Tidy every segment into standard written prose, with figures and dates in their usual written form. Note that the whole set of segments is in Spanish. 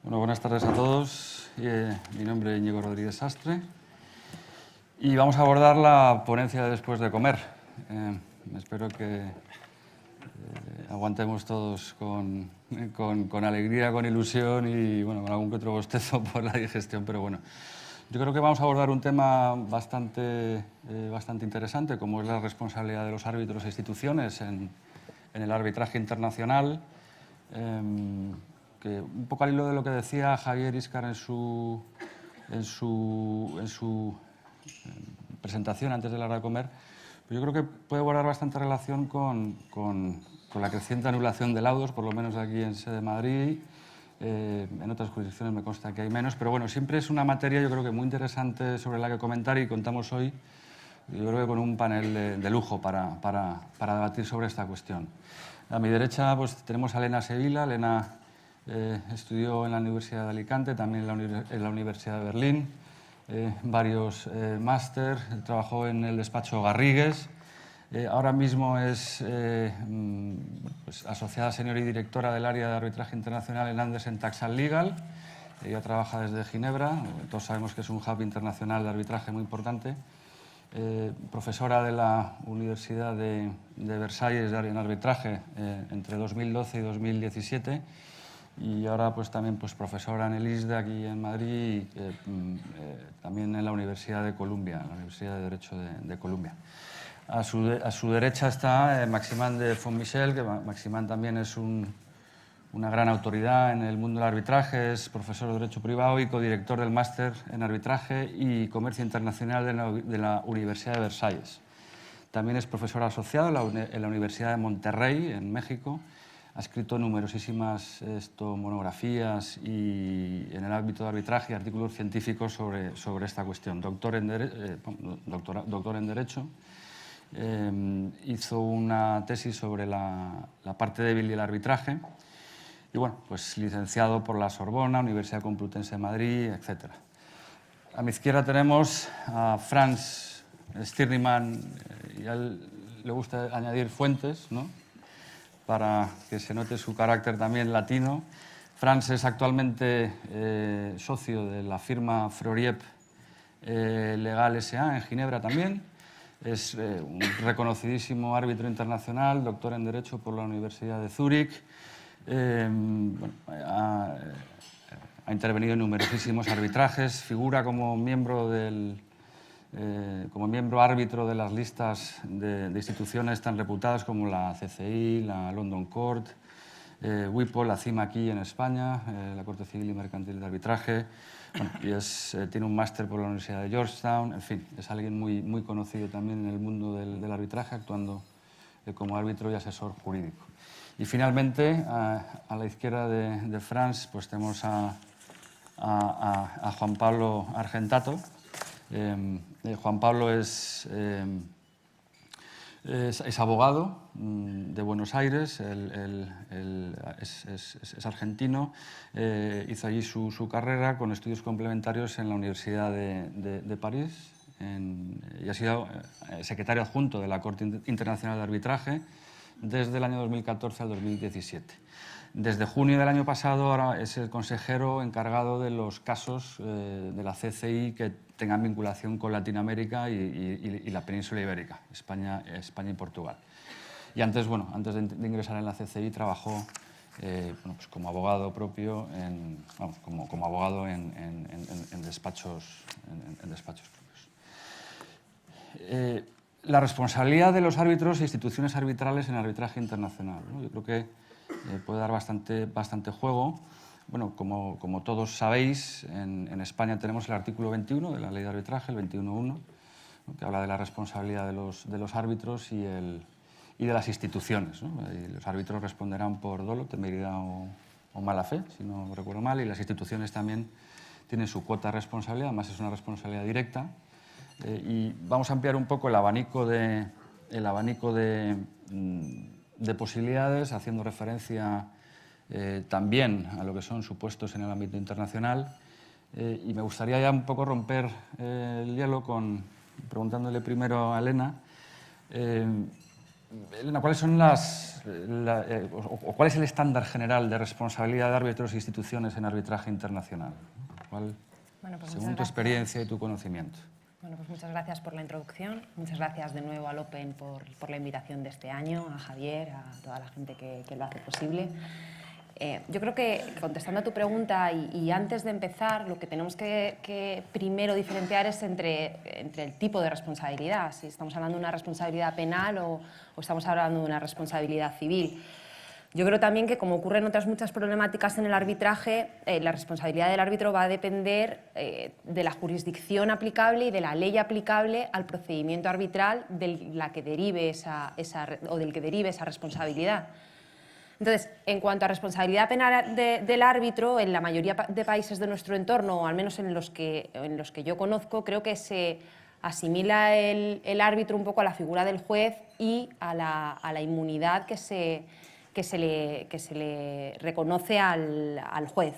Bueno, buenas tardes a todos. Mi nombre es Íñigo Rodríguez Sastre y vamos a abordar la ponencia de después de comer. Espero que aguantemos todos con alegría, con ilusión y bueno, con algún que otro bostezo por la digestión, pero bueno. Yo creo que vamos a abordar un tema bastante interesante, como es la responsabilidad de los árbitros e instituciones en el arbitraje internacional. Que un poco al hilo de lo que decía Javier Íscar en su presentación antes de la hora de comer, pues yo creo que puede guardar bastante relación con la creciente anulación de laudos, por lo menos aquí en sede de Madrid. En otras jurisdicciones me consta que hay menos, pero bueno, siempre es una materia yo creo que muy interesante sobre la que comentar y contamos hoy, yo creo que con un panel de lujo para debatir sobre esta cuestión. A mi derecha pues tenemos a Elena Sevilla. Elena estudió en la Universidad de Alicante, también en la Universidad de Berlín, varios máster, trabajó en el despacho Garrigues. Ahora mismo es pues, asociada senior y directora del área de arbitraje internacional en Andersen Tax and Legal. Ella trabaja desde Ginebra, todos sabemos que es un hub internacional de arbitraje muy importante. Profesora de la Universidad de Versalles en arbitraje entre 2012 y 2017 y ahora pues también pues, profesora en el ISDE aquí en Madrid y también en la Universidad de Columbia, la Universidad de Derecho de Columbia. A su derecha está Maximin de Fontmichel, que Maximin también es una gran autoridad en el mundo del arbitraje, es profesor de Derecho Privado y codirector del máster en Arbitraje y Comercio Internacional de la Universidad de Versalles. También es profesor asociado en la Universidad de Monterrey, en México. Ha escrito numerosísimas monografías y en el ámbito de arbitraje y artículos científicos sobre esta cuestión. Doctor en Derecho. Hizo una tesis sobre la parte débil del arbitraje. Y bueno, pues licenciado por la Sorbona, Universidad Complutense de Madrid, etc. A mi izquierda tenemos a Franz Stirnemann, y a él le gusta añadir fuentes, ¿no?, para que se note su carácter también latino. Franz es actualmente socio de la firma Froriep Legal S.A. en Ginebra también. Es un reconocidísimo árbitro internacional, doctor en Derecho por la Universidad de Zúrich. Bueno, ha intervenido en numerosísimos arbitrajes, figura como miembro árbitro de las listas de instituciones tan reputadas como la CCI, la London Court, WIPO, la CIMA aquí en España, la Corte Civil y Mercantil de Arbitraje. Bueno, y tiene un máster por la Universidad de Georgetown. En fin, es alguien muy conocido también en el mundo del arbitraje, actuando como árbitro y asesor jurídico. Y finalmente, a la izquierda de Franz, pues tenemos a Juan Pablo Argentato. Juan Pablo es abogado de Buenos Aires, es argentino, hizo allí su carrera con estudios complementarios en la Universidad de París y ha sido secretario adjunto de la Corte Internacional de Arbitraje desde el año 2014 al 2017. Desde junio del año pasado ahora es el consejero encargado de los casos de la CCI que tengan vinculación con Latinoamérica y la península ibérica, España y Portugal. Y antes de ingresar en la CCI trabajó pues como abogado propio, como abogado en despachos propios. La responsabilidad de los árbitros e instituciones arbitrales en arbitraje internacional, ¿no? Yo creo que puede dar bastante juego. Bueno, como todos sabéis, en España tenemos el artículo 21 de la Ley de Arbitraje, el 21.1, ¿no?, que habla de la responsabilidad de los árbitros y de las instituciones, ¿no? Los árbitros responderán por dolo, temeridad o mala fe, si no recuerdo mal, y las instituciones también tienen su cuota de responsabilidad, además es una responsabilidad directa. Y vamos a ampliar un poco el abanico de posibilidades, haciendo referencia también a lo que son supuestos en el ámbito internacional. Y me gustaría ya un poco romper el hielo preguntándole primero a Elena Elena, ¿cuáles son cuál es el estándar general de responsabilidad de árbitros e instituciones en arbitraje internacional? Bueno, pues según tu experiencia y tu conocimiento. Bueno, pues muchas gracias por la introducción. Muchas gracias de nuevo al Open por la invitación de este año, a Javier, a toda la gente que lo hace posible. Yo creo que, contestando a tu pregunta y antes de empezar, lo que tenemos que primero diferenciar es entre el tipo de responsabilidad, si estamos hablando de una responsabilidad penal o estamos hablando de una responsabilidad civil. Yo creo también que, como ocurre en otras muchas problemáticas en el arbitraje, la responsabilidad del árbitro va a depender de la jurisdicción aplicable y de la ley aplicable al procedimiento arbitral del que derive esa responsabilidad. Entonces, en cuanto a responsabilidad penal del árbitro, en la mayoría de países de nuestro entorno, o al menos en los que yo conozco, creo que se asimila el árbitro un poco a la figura del juez y a la inmunidad que se le reconoce al juez.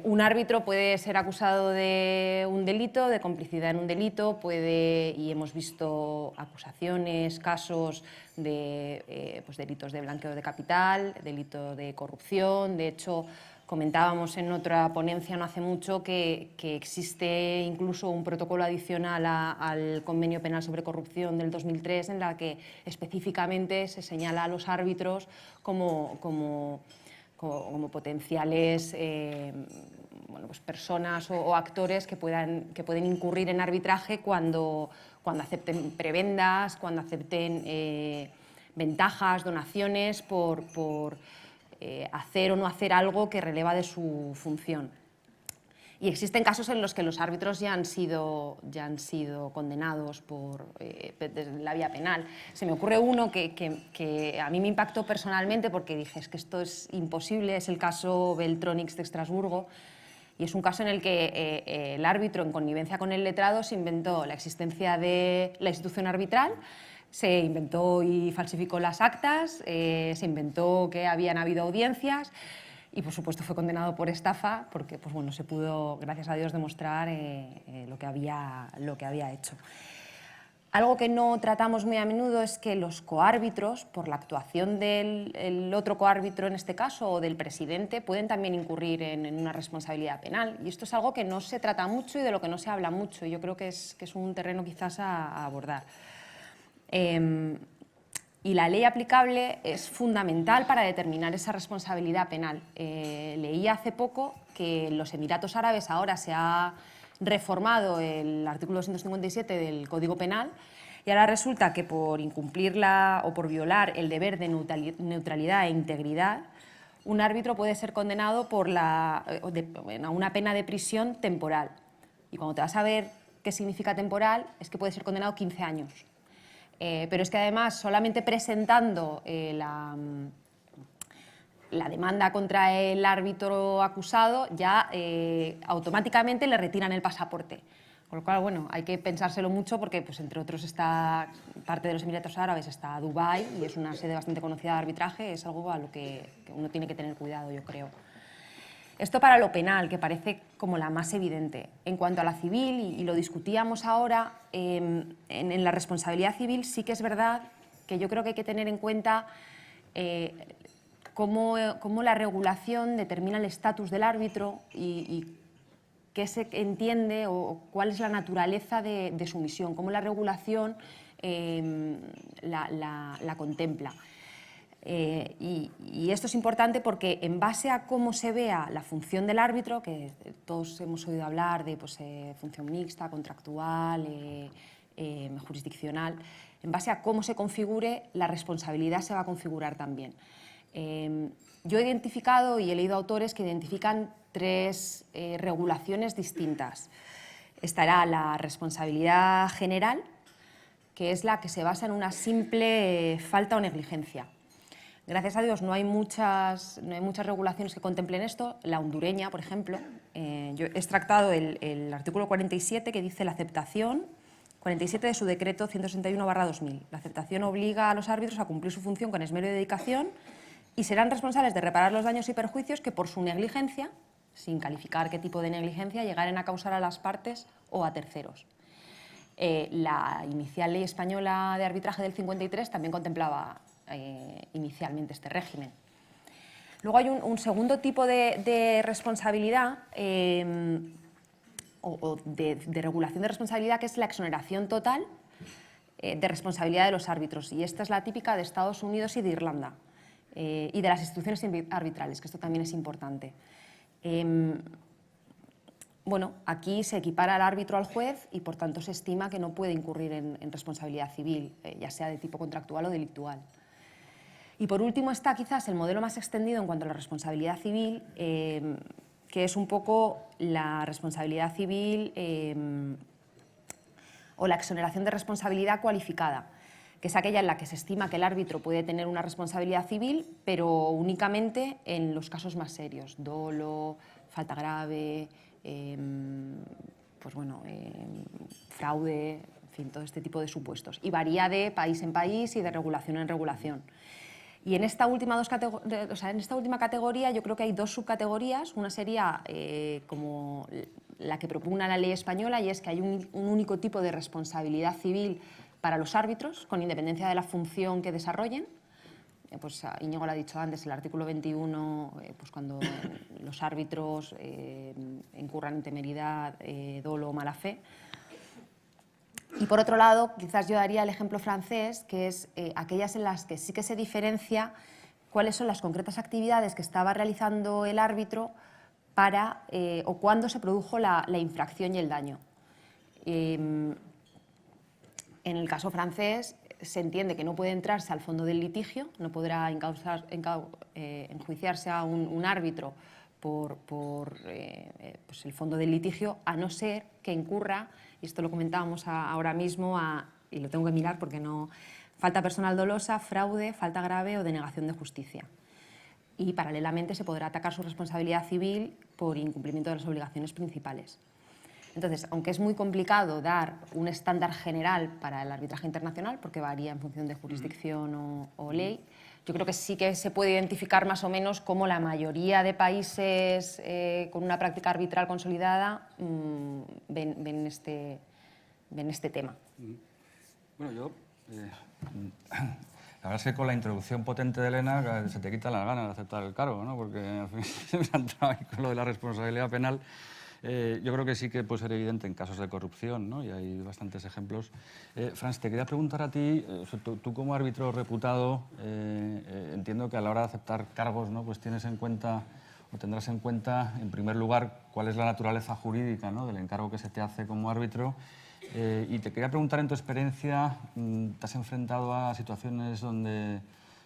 Un árbitro puede ser acusado de un delito, de complicidad en un delito, y hemos visto acusaciones, casos de delitos de blanqueo de capital, delito de corrupción. De hecho, comentábamos en otra ponencia no hace mucho que existe incluso un protocolo adicional al Convenio Penal sobre Corrupción del 2003 en la que específicamente se señala a los árbitros como potenciales pues personas o actores que pueden incurrir en arbitraje cuando acepten prebendas, cuando acepten ventajas, donaciones por hacer o no hacer algo que releva de su función. Y existen casos en los que los árbitros ya han sido condenados desde la vía penal. Se me ocurre uno que a mí me impactó personalmente porque dije, es que esto es imposible, es el caso Beltronics de Estrasburgo, y es un caso en el que el árbitro, en connivencia con el letrado, se inventó la existencia de la institución arbitral, se inventó y falsificó las actas, se inventó que habían habido audiencias, y por supuesto fue condenado por estafa porque pues, bueno, se pudo, gracias a Dios, demostrar lo que había hecho. Algo que no tratamos muy a menudo es que los coárbitros, por la actuación del otro coárbitro en este caso o del presidente, pueden también incurrir en una responsabilidad penal. Y esto es algo que no se trata mucho y de lo que no se habla mucho. Yo creo que es un terreno quizás a abordar. Y la ley aplicable es fundamental para determinar esa responsabilidad penal. Leí hace poco que en los Emiratos Árabes ahora se ha reformado el artículo 257 del Código Penal y ahora resulta que por incumplirla o por violar el deber de neutralidad e integridad, un árbitro puede ser condenado a una pena de prisión temporal. Y cuando te vas a ver qué significa temporal, es que puede ser condenado a 15 años. Pero es que además solamente presentando la demanda contra el árbitro acusado ya automáticamente le retiran el pasaporte. Con lo cual, bueno, hay que pensárselo mucho porque, pues, entre otros, parte de los Emiratos Árabes está Dubái y es una sede bastante conocida de arbitraje, es algo a lo que uno tiene que tener cuidado, yo creo. Esto para lo penal, que parece como la más evidente. En cuanto a la civil, y lo discutíamos ahora, en la responsabilidad civil sí que es verdad que yo creo que hay que tener en cuenta cómo la regulación determina el estatus del árbitro y qué se entiende o cuál es la naturaleza de su misión, cómo la regulación la contempla. Y esto es importante porque en base a cómo se vea la función del árbitro, que todos hemos oído hablar de función mixta, contractual, jurisdiccional, en base a cómo se configure, la responsabilidad se va a configurar también. Yo he identificado y he leído autores que identifican tres regulaciones distintas. Estará la responsabilidad general, que es la que se basa en una simple falta o negligencia. Gracias a Dios no hay muchas regulaciones que contemplen esto. La hondureña, por ejemplo, yo he extractado el artículo 47 que dice la aceptación, 47 de su decreto 161/2000. La aceptación obliga a los árbitros a cumplir su función con esmero y dedicación y serán responsables de reparar los daños y perjuicios que por su negligencia, sin calificar qué tipo de negligencia, llegaren a causar a las partes o a terceros. La inicial ley española de arbitraje del 53 también contemplaba inicialmente este régimen. Luego hay un segundo tipo de responsabilidad o de regulación de responsabilidad, que es la exoneración total de responsabilidad de los árbitros. Y esta es la típica de Estados Unidos y de Irlanda, y de las instituciones arbitrales, que esto también es importante. Bueno, aquí se equipara al árbitro al juez y, por tanto, se estima que no puede incurrir en responsabilidad civil, ya sea de tipo contractual o delictual. Y por último está quizás el modelo más extendido en cuanto a la responsabilidad civil, que es un poco la responsabilidad civil o la exoneración de responsabilidad cualificada, que es aquella en la que se estima que el árbitro puede tener una responsabilidad civil, pero únicamente en los casos más serios: dolo, falta grave, fraude, en fin, todo este tipo de supuestos. Y varía de país en país y de regulación en regulación. Y en esta última categoría yo creo que hay dos subcategorías. Una sería como la que propugna la ley española, y es que hay un único tipo de responsabilidad civil para los árbitros, con independencia de la función que desarrollen. Pues Íñigo lo ha dicho antes, el artículo 21, pues cuando los árbitros incurran en temeridad, dolo o mala fe. Y por otro lado, quizás yo daría el ejemplo francés, que es aquellas en las que sí que se diferencia cuáles son las concretas actividades que estaba realizando el árbitro para o cuándo se produjo la infracción y el daño. En el caso francés se entiende que no puede entrarse al fondo del litigio, no podrá enjuiciarse a un árbitro por pues el fondo del litigio, a no ser que incurra, y esto lo comentábamos ahora mismo, y lo tengo que mirar porque no, falta personal dolosa, fraude, falta grave o denegación de justicia. Y paralelamente se podrá atacar su responsabilidad civil por incumplimiento de las obligaciones principales. Entonces, aunque es muy complicado dar un estándar general para el arbitraje internacional, porque varía en función de jurisdicción o ley, yo creo que sí que se puede identificar más o menos cómo la mayoría de países con una práctica arbitral consolidada ven este tema. Bueno, yo... la verdad es que con la introducción potente de Elena se te quitan las ganas de aceptar el cargo, ¿no? Porque al fin se me ha entrado ahí con lo de la responsabilidad penal. Yo creo que sí que puede ser evidente en casos de corrupción, ¿no? Y hay bastantes ejemplos. Frans, te quería preguntar a ti, tú como árbitro reputado, entiendo que a la hora de aceptar cargos, ¿no? Pues tienes en cuenta o tendrás en cuenta, en primer lugar, cuál es la naturaleza jurídica, ¿no? Del encargo que se te hace como árbitro. Y te quería preguntar, en tu experiencia, ¿te has enfrentado a situaciones donde,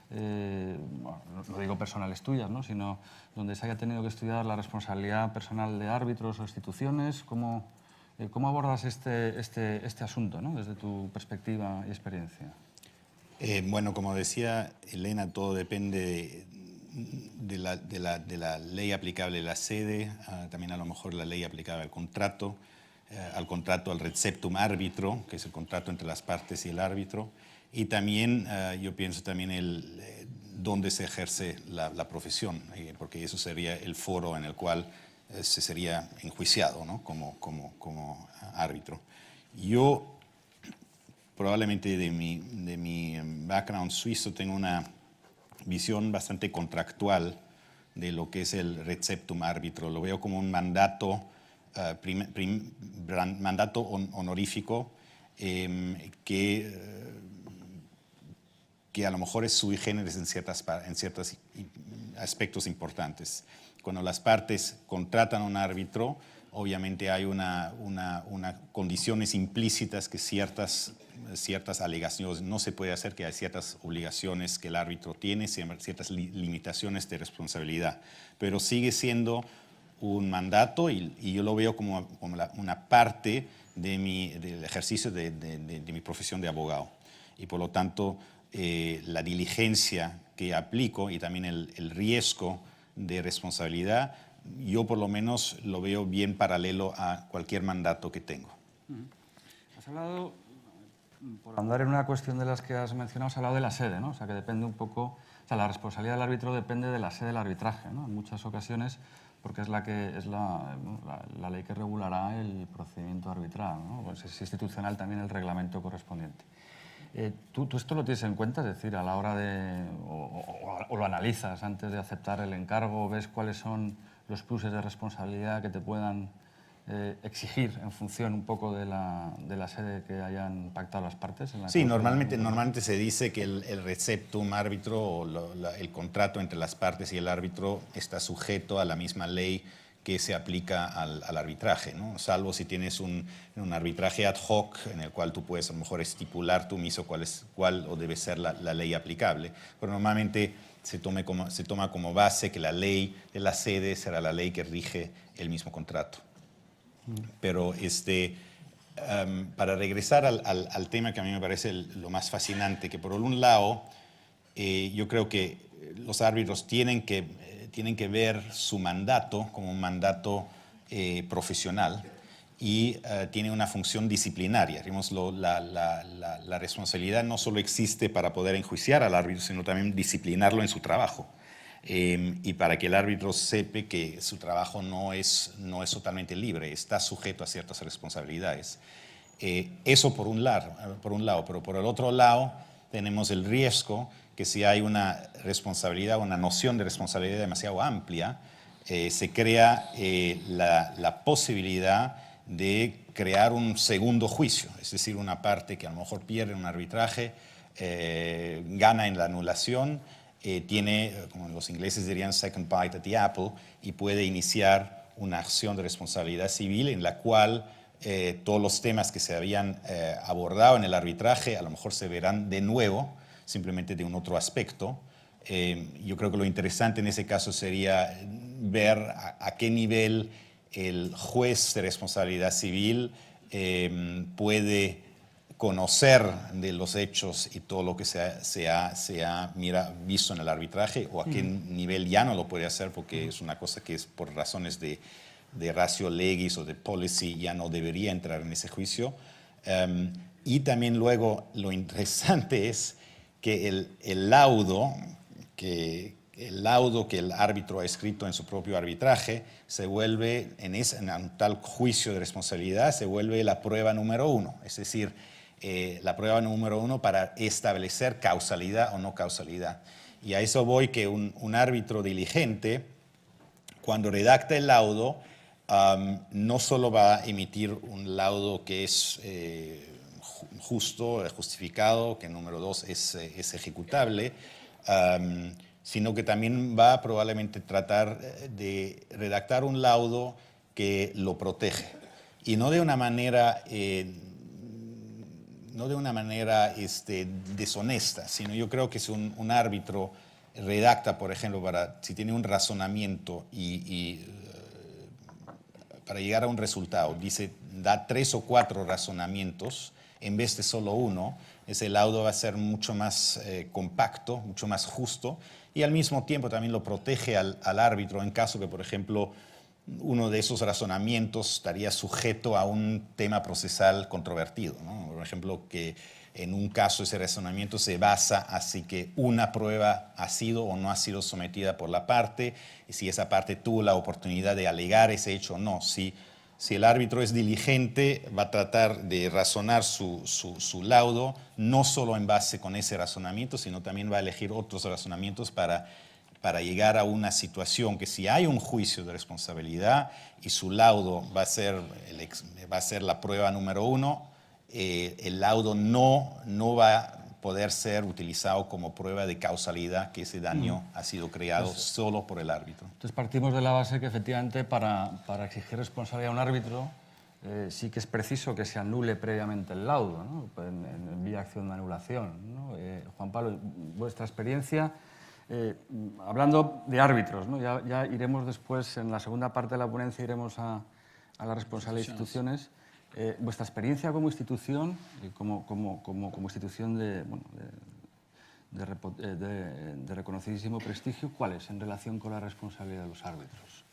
bueno, no digo personales tuyas, ¿no? Sino donde se haya tenido que estudiar la responsabilidad personal de árbitros o instituciones? ¿Cómo abordas este asunto, ¿no? Desde tu perspectiva y experiencia? Bueno, como decía Elena, todo depende de la ley aplicable a la sede, también a lo mejor la ley aplicable al contrato, al receptum arbitro, que es el contrato entre las partes y el árbitro, y también yo pienso también dónde se ejerce la profesión, porque eso sería el foro en el cual se sería enjuiciado, ¿no? como árbitro. Yo probablemente de mi background suizo tengo una visión bastante contractual de lo que es el receptum arbitro. Lo veo como un mandato, mandato honorífico que a lo mejor es sui generis en ciertos aspectos importantes. Cuando las partes contratan a un árbitro, obviamente hay unas condiciones implícitas que ciertas alegaciones no se puede hacer, que hay ciertas obligaciones que el árbitro tiene, ciertas limitaciones de responsabilidad, pero sigue siendo un mandato y yo lo veo como una parte del ejercicio de mi profesión de abogado. Y por lo tanto, la diligencia que aplico y también el riesgo de responsabilidad, yo por lo menos lo veo bien paralelo a cualquier mandato que tengo. Has hablado, por andar en una cuestión de las que has mencionado, has hablado de la sede, ¿no? O sea, que depende un poco O sea, la responsabilidad del árbitro depende de la sede del arbitraje, ¿no? En muchas ocasiones, porque es la ley que regulará el procedimiento arbitral, ¿no? Pues es institucional también el reglamento correspondiente. ¿Tú esto lo tienes en cuenta? Es decir, a la hora de... o lo analizas antes de aceptar el encargo, ves cuáles son los pluses de responsabilidad que te puedan exigir en función un poco de la sede que hayan pactado las partes. Sí, normalmente se dice que el receptum árbitro o el contrato entre las partes y el árbitro está sujeto a la misma ley que se aplica al arbitraje, ¿no? Salvo si tienes un arbitraje ad hoc en el cual tú puedes a lo mejor estipular tú mismo cuál debe ser la ley aplicable. Pero normalmente se toma como base que la ley de la sede será la ley que rige el mismo contrato. Pero para regresar al tema que a mí me parece lo más fascinante, que por un lado yo creo que los árbitros tienen que ver su mandato como un mandato profesional y tiene una función disciplinaria. Digamos, la responsabilidad no solo existe para poder enjuiciar al árbitro, sino también disciplinarlo en su trabajo. Y para que el árbitro sepa que su trabajo no es totalmente libre, está sujeto a ciertas responsabilidades. Eso por un lado, pero por el otro lado tenemos el riesgo que si hay una responsabilidad, una noción de responsabilidad demasiado amplia, se crea la posibilidad de crear un segundo juicio, es decir, una parte que a lo mejor pierde un arbitraje, gana en la anulación, tiene, como los ingleses dirían, second bite at the apple, y puede iniciar una acción de responsabilidad civil en la cual todos los temas que se habían abordado en el arbitraje a lo mejor se verán de nuevo, simplemente de un otro aspecto. Yo creo que lo interesante en ese caso sería ver a qué nivel el juez de responsabilidad civil puede conocer de los hechos y todo lo que se ha visto en el arbitraje, o a qué nivel ya no lo puede hacer porque es una cosa que es por razones de ratio legis o de policy ya no debería entrar en ese juicio. Y también luego lo interesante es que el laudo que el árbitro ha escrito en su propio arbitraje se vuelve, en un tal juicio de responsabilidad, se vuelve la prueba número 1. Es decir, la prueba número 1 para establecer causalidad o no causalidad. Y a eso voy, que un árbitro diligente, cuando redacta el laudo, no solo va a emitir un laudo que es justo, justificado, que número 2 es ejecutable, sino que también va a probablemente tratar de redactar un laudo que lo protege. Y no de una manera deshonesta, sino yo creo que si un árbitro redacta, por ejemplo, si tiene un razonamiento y para llegar a un resultado, da 3 o 4 razonamientos en vez de solo uno, ese laudo va a ser mucho más compacto, mucho más justo, y al mismo tiempo también lo protege al árbitro en caso que, por ejemplo, uno de esos razonamientos estaría sujeto a un tema procesal controvertido, ¿no? Por ejemplo, que en un caso ese razonamiento se basa así que una prueba ha sido o no ha sido sometida por la parte, y si esa parte tuvo la oportunidad de alegar ese hecho o no. Si el árbitro es diligente, va a tratar de razonar su laudo, no solo en base con ese razonamiento, sino también va a elegir otros razonamientos para llegar a una situación que si hay un juicio de responsabilidad y su laudo va a ser la prueba número 1, el laudo no va a poder ser utilizado como prueba de causalidad que ese daño ha sido creado solo por el árbitro. Entonces partimos de la base que efectivamente para exigir responsabilidad a un árbitro sí que es preciso que se anule previamente el laudo, ¿no? en vía acción de anulación, ¿no? Juan Pablo, vuestra experiencia, hablando de árbitros, ¿no? ya iremos después, en la segunda parte de la ponencia, iremos a la responsabilidad de instituciones. Vuestra experiencia como institución, como institución de reconocidísimo prestigio, ¿cuál es en relación con la responsabilidad de los árbitros?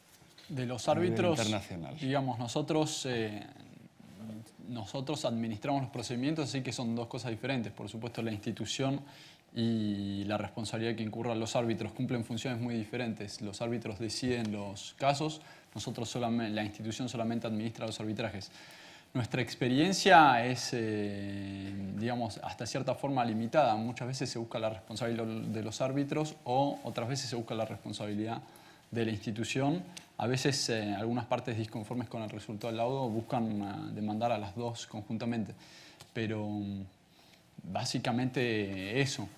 De los árbitros, internacional. Digamos, nosotros administramos los procedimientos, así que son dos cosas diferentes. Por supuesto, la institución y la responsabilidad que incurran los árbitros cumplen funciones muy diferentes. Los árbitros deciden los casos, nosotros solamente, la institución solamente administra los arbitrajes. Nuestra experiencia es, digamos, hasta cierta forma limitada. Muchas veces se busca la responsabilidad de los árbitros o otras veces se busca la responsabilidad de la institución. A veces algunas partes disconformes con el resultado del laudo buscan demandar a las dos conjuntamente. Pero básicamente eso.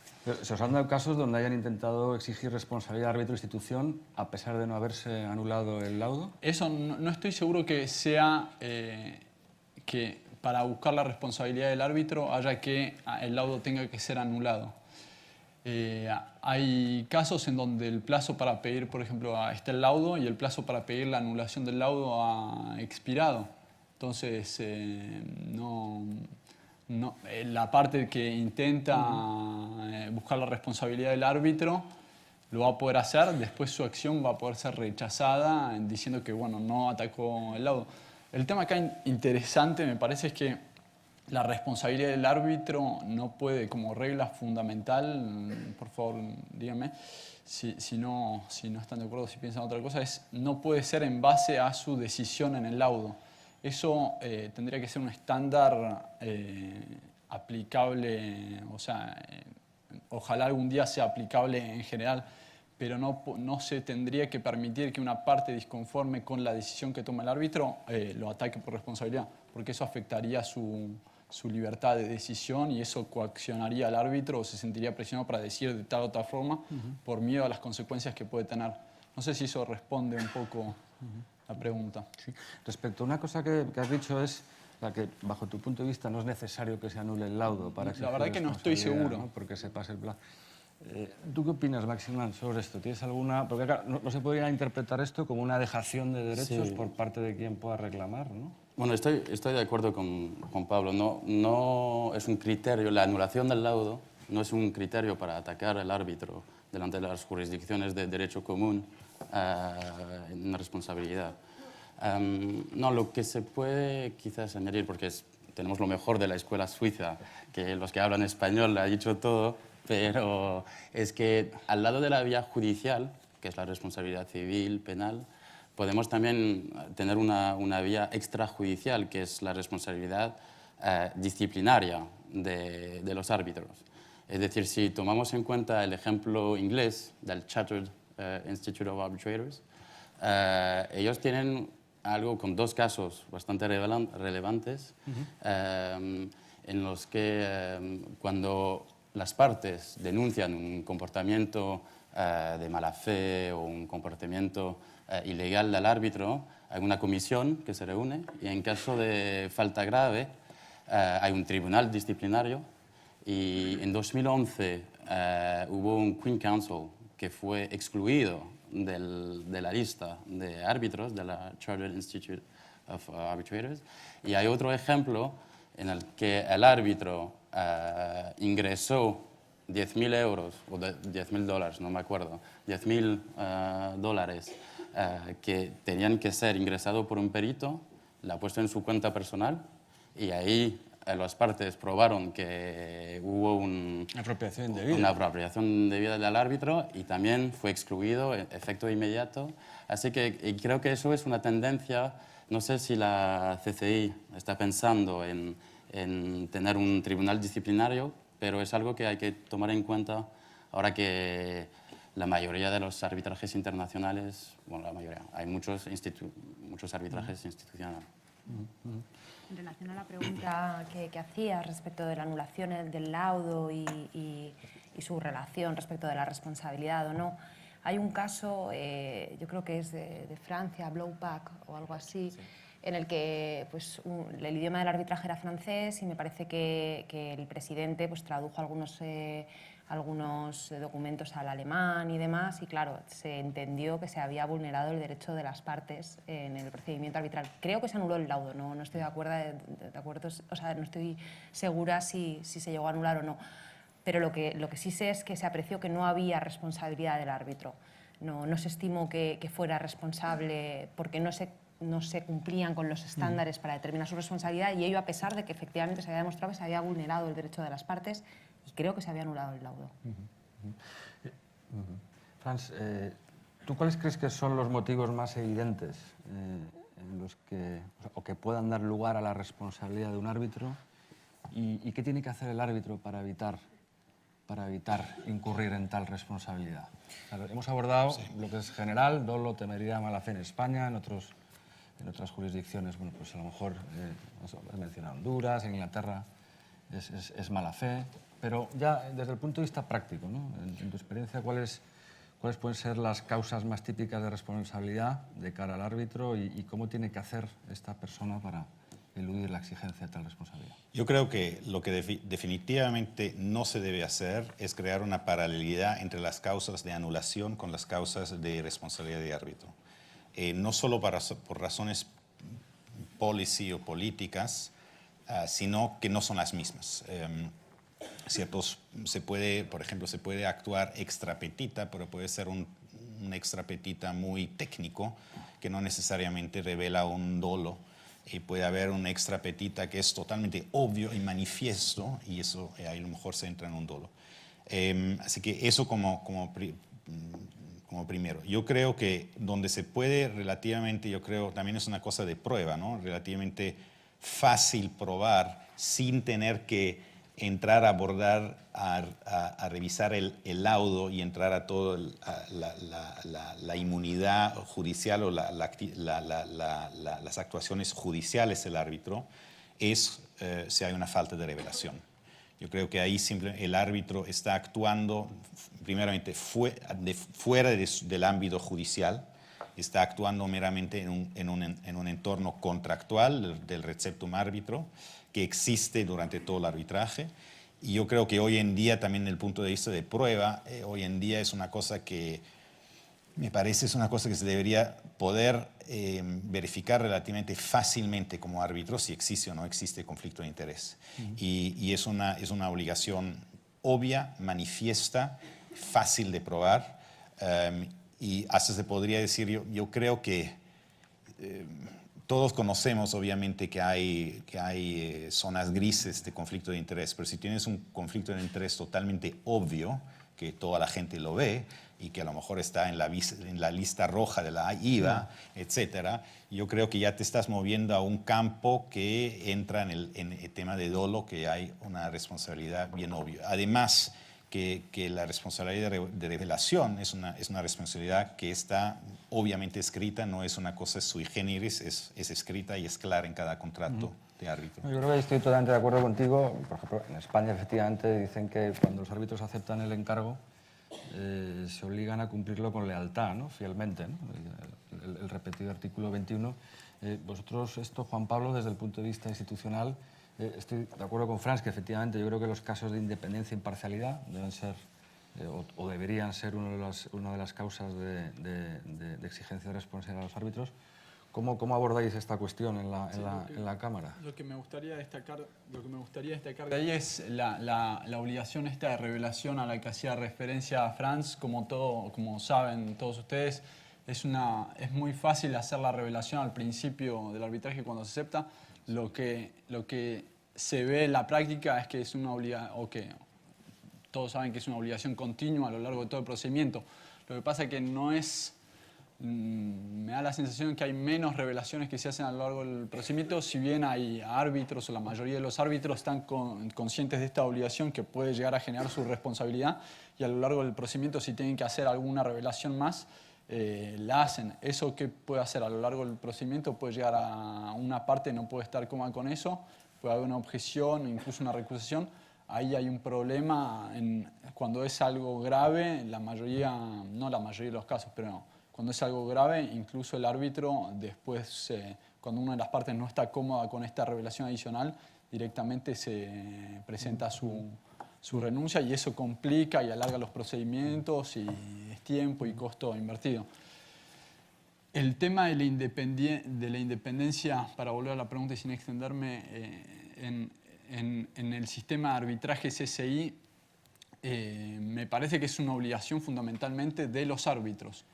¿Se os han dado casos donde hayan intentado exigir responsabilidad de árbitro-institución a pesar de no haberse anulado el laudo? Eso no estoy seguro que sea que para buscar la responsabilidad del árbitro haya que el laudo tenga que ser anulado. Hay casos en donde el plazo para pedir, por ejemplo, está el laudo y el plazo para pedir la anulación del laudo ha expirado. Entonces, la parte que intenta buscar la responsabilidad del árbitro lo va a poder hacer, después su acción va a poder ser rechazada diciendo que bueno, no atacó el laudo. El tema acá interesante me parece es que la responsabilidad del árbitro no puede, como regla fundamental, por favor díganme si no están de acuerdo, si piensan otra cosa, no puede ser en base a su decisión en el laudo. Eso tendría que ser un estándar aplicable, o sea, ojalá algún día sea aplicable en general, pero no se tendría que permitir que una parte disconforme con la decisión que toma el árbitro lo ataque por responsabilidad, porque eso afectaría su libertad de decisión y eso coaccionaría al árbitro o se sentiría presionado para decir de tal o tal forma por miedo a las consecuencias que puede tener. No sé si eso responde un poco la pregunta. Sí. Respecto a una cosa que has dicho es la que, bajo tu punto de vista, no es necesario que se anule el laudo para exigir la verdad que no estoy seguro. ¿no? Porque se pase el plan. ¿Tú qué opinas, Maximán, sobre esto? ¿Tienes alguna...? Porque claro, no se podría interpretar esto como una dejación de derechos por parte de quien pueda reclamar, ¿no? Bueno, estoy de acuerdo con Pablo. No es un criterio, la anulación del laudo no es un criterio para atacar al árbitro delante de las jurisdicciones de derecho común en una responsabilidad. No, lo que se puede quizás añadir, porque tenemos lo mejor de la escuela suiza, que los que hablan español ha dicho todo, pero es que al lado de la vía judicial, que es la responsabilidad civil, penal, podemos también tener una vía extrajudicial, que es la responsabilidad disciplinaria de los árbitros. Es decir, si tomamos en cuenta el ejemplo inglés del Chartered Institute of Arbitrators, ellos tienen algo con dos casos bastante relevantes en los que cuando las partes denuncian un comportamiento de mala fe o un comportamiento ilegal del árbitro, hay una comisión que se reúne y en caso de falta grave hay un tribunal disciplinario y en 2011 hubo un Queen Council que fue excluido de la lista de árbitros de la Chartered Institute of Arbitrators y hay otro ejemplo en el que el árbitro ingresó 10.000 euros o 10.000 dólares, no me acuerdo, 10.000 dólares que tenían que ser ingresados por un perito, la ha puesto en su cuenta personal y ahí las partes probaron que hubo una apropiación indebida del árbitro y también fue excluido efecto inmediato. Así que creo que eso es una tendencia, no sé si la CCI está pensando en tener un tribunal disciplinario, pero es algo que hay que tomar en cuenta ahora que la mayoría de los arbitrajes internacionales, bueno, la mayoría, hay muchos arbitrajes institucionales. En relación a la pregunta que hacías respecto de la anulación del laudo y su relación respecto de la responsabilidad o no, hay un caso, yo creo que es de Francia, Blowpack o algo así, sí, en el que pues, el idioma del arbitraje era francés y me parece que el presidente pues, tradujo algunos documentos al alemán y demás, y claro, se entendió que se había vulnerado el derecho de las partes en el procedimiento arbitral. Creo que se anuló el laudo, no estoy de acuerdo, o sea, no estoy segura si se llegó a anular o no, pero lo que sí sé es que se apreció que no había responsabilidad del árbitro. No se estimó que fuera responsable porque no se cumplían con los estándares para determinar su responsabilidad, y ello a pesar de que efectivamente se había demostrado que se había vulnerado el derecho de las partes y creo que se había anulado el laudo. Frans, ¿tú cuáles crees que son los motivos más evidentes en los que, o que puedan dar lugar a la responsabilidad de un árbitro? ¿Y qué tiene que hacer el árbitro para evitar incurrir en tal responsabilidad? Hemos abordado lo que es general, dolo, temeridad, mala fe en España, en otras jurisdicciones, bueno, pues a lo mejor has mencionado Honduras, en Inglaterra es mala fe, pero ya desde el punto de vista práctico, ¿no? En tu experiencia, ¿cuáles pueden ser las causas más típicas de responsabilidad de cara al árbitro y cómo tiene que hacer esta persona para eludir la exigencia de tal responsabilidad? Yo creo que lo que definitivamente no se debe hacer es crear una paralelidad entre las causas de anulación con las causas de responsabilidad de árbitro. No solo por razones policy o políticas, sino que no son las mismas. Por ejemplo, se puede actuar extra petita, pero puede ser un extra petita muy técnico que no necesariamente revela un dolo. Y puede haber un extra petita que es totalmente obvio y manifiesto, y eso ahí a lo mejor se entra en un dolo. Así que eso como primero. Yo creo que donde se puede relativamente, también es una cosa de prueba, ¿no? Relativamente fácil probar sin tener que entrar a abordar, a revisar el laudo y entrar a toda la inmunidad judicial o las actuaciones judiciales del árbitro, es si hay una falta de revelación. Yo creo que ahí el árbitro está actuando primeramente fuera del ámbito judicial, está actuando meramente en un entorno contractual del receptum árbitro que existe durante todo el arbitraje. Y yo creo que hoy en día, también desde el punto de vista de prueba, hoy en día es una cosa que me parece es una cosa que se debería poder verificar relativamente fácilmente como árbitro si existe o no existe conflicto de interés. Y es una obligación obvia, manifiesta, fácil de probar. Y hasta se podría decir, yo creo que todos conocemos obviamente que hay zonas grises de conflicto de interés, pero si tienes un conflicto de interés totalmente obvio, que toda la gente lo ve y que a lo mejor está en la lista roja de la IVA, etcétera, yo creo que ya te estás moviendo a un campo que entra en el tema de dolo, que hay una responsabilidad bien obvia. Además, que la responsabilidad de revelación es una responsabilidad que está obviamente escrita, no es una cosa sui generis, es escrita y es clara en cada contrato de árbitro. Yo creo que estoy totalmente de acuerdo contigo. Por ejemplo, en España efectivamente dicen que cuando los árbitros aceptan el encargo se obligan a cumplirlo con lealtad, ¿no? Fielmente, ¿no? El repetido artículo 21. Vosotros esto, Juan Pablo, desde el punto de vista institucional, estoy de acuerdo con Frans que efectivamente yo creo que los casos de independencia e imparcialidad deben ser o deberían ser una de las causas de exigencia de responsabilidad a los árbitros. ¿Cómo abordáis esta cuestión en la Cámara? Lo que me gustaría destacar de ahí es la obligación esta de revelación a la que hacía referencia Frans. Como saben todos ustedes, es muy fácil hacer la revelación al principio del arbitraje cuando se acepta. Lo que se ve en la práctica es que es una obligación, todos saben que es una obligación continua a lo largo de todo el procedimiento. Lo que pasa es que no es... Me da la sensación que hay menos revelaciones que se hacen a lo largo del procedimiento, si bien hay árbitros o la mayoría de los árbitros están conscientes de esta obligación que puede llegar a generar su responsabilidad y a lo largo del procedimiento si tienen que hacer alguna revelación más, la hacen. Eso que puede hacer a lo largo del procedimiento puede llegar a una parte, no puede estar cómoda con eso, puede haber una objeción, incluso una recusación. Ahí hay un problema cuando es algo grave, no la mayoría de los casos, pero cuando es algo grave, incluso el árbitro después, cuando una de las partes no está cómoda con esta revelación adicional, directamente se presenta su renuncia y eso complica y alarga los procedimientos y es tiempo y costo invertido. El tema de la independencia, para volver a la pregunta y sin extenderme, en el sistema de arbitraje CSI, me parece que es una obligación fundamentalmente de los árbitros.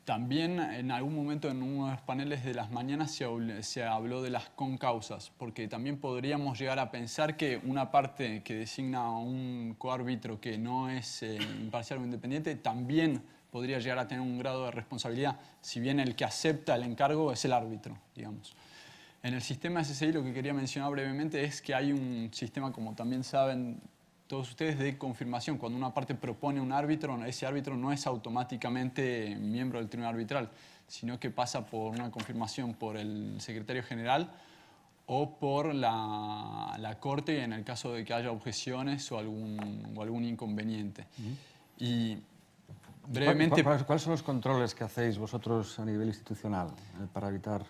También en algún momento en uno de los paneles de las mañanas se habló de las concausas, porque también podríamos llegar a pensar que una parte que designa a un coárbitro que no es imparcial o independiente también podría llegar a tener un grado de responsabilidad, si bien el que acepta el encargo es el árbitro, digamos. En el sistema SSI lo que quería mencionar brevemente es que hay un sistema, como también saben todos ustedes, de confirmación. Cuando una parte propone un árbitro, ese árbitro no es automáticamente miembro del tribunal arbitral, sino que pasa por una confirmación por el secretario general o por la corte en el caso de que haya objeciones o algún inconveniente. Y brevemente... ¿Cuáles son los controles que hacéis vosotros a nivel institucional para evitar...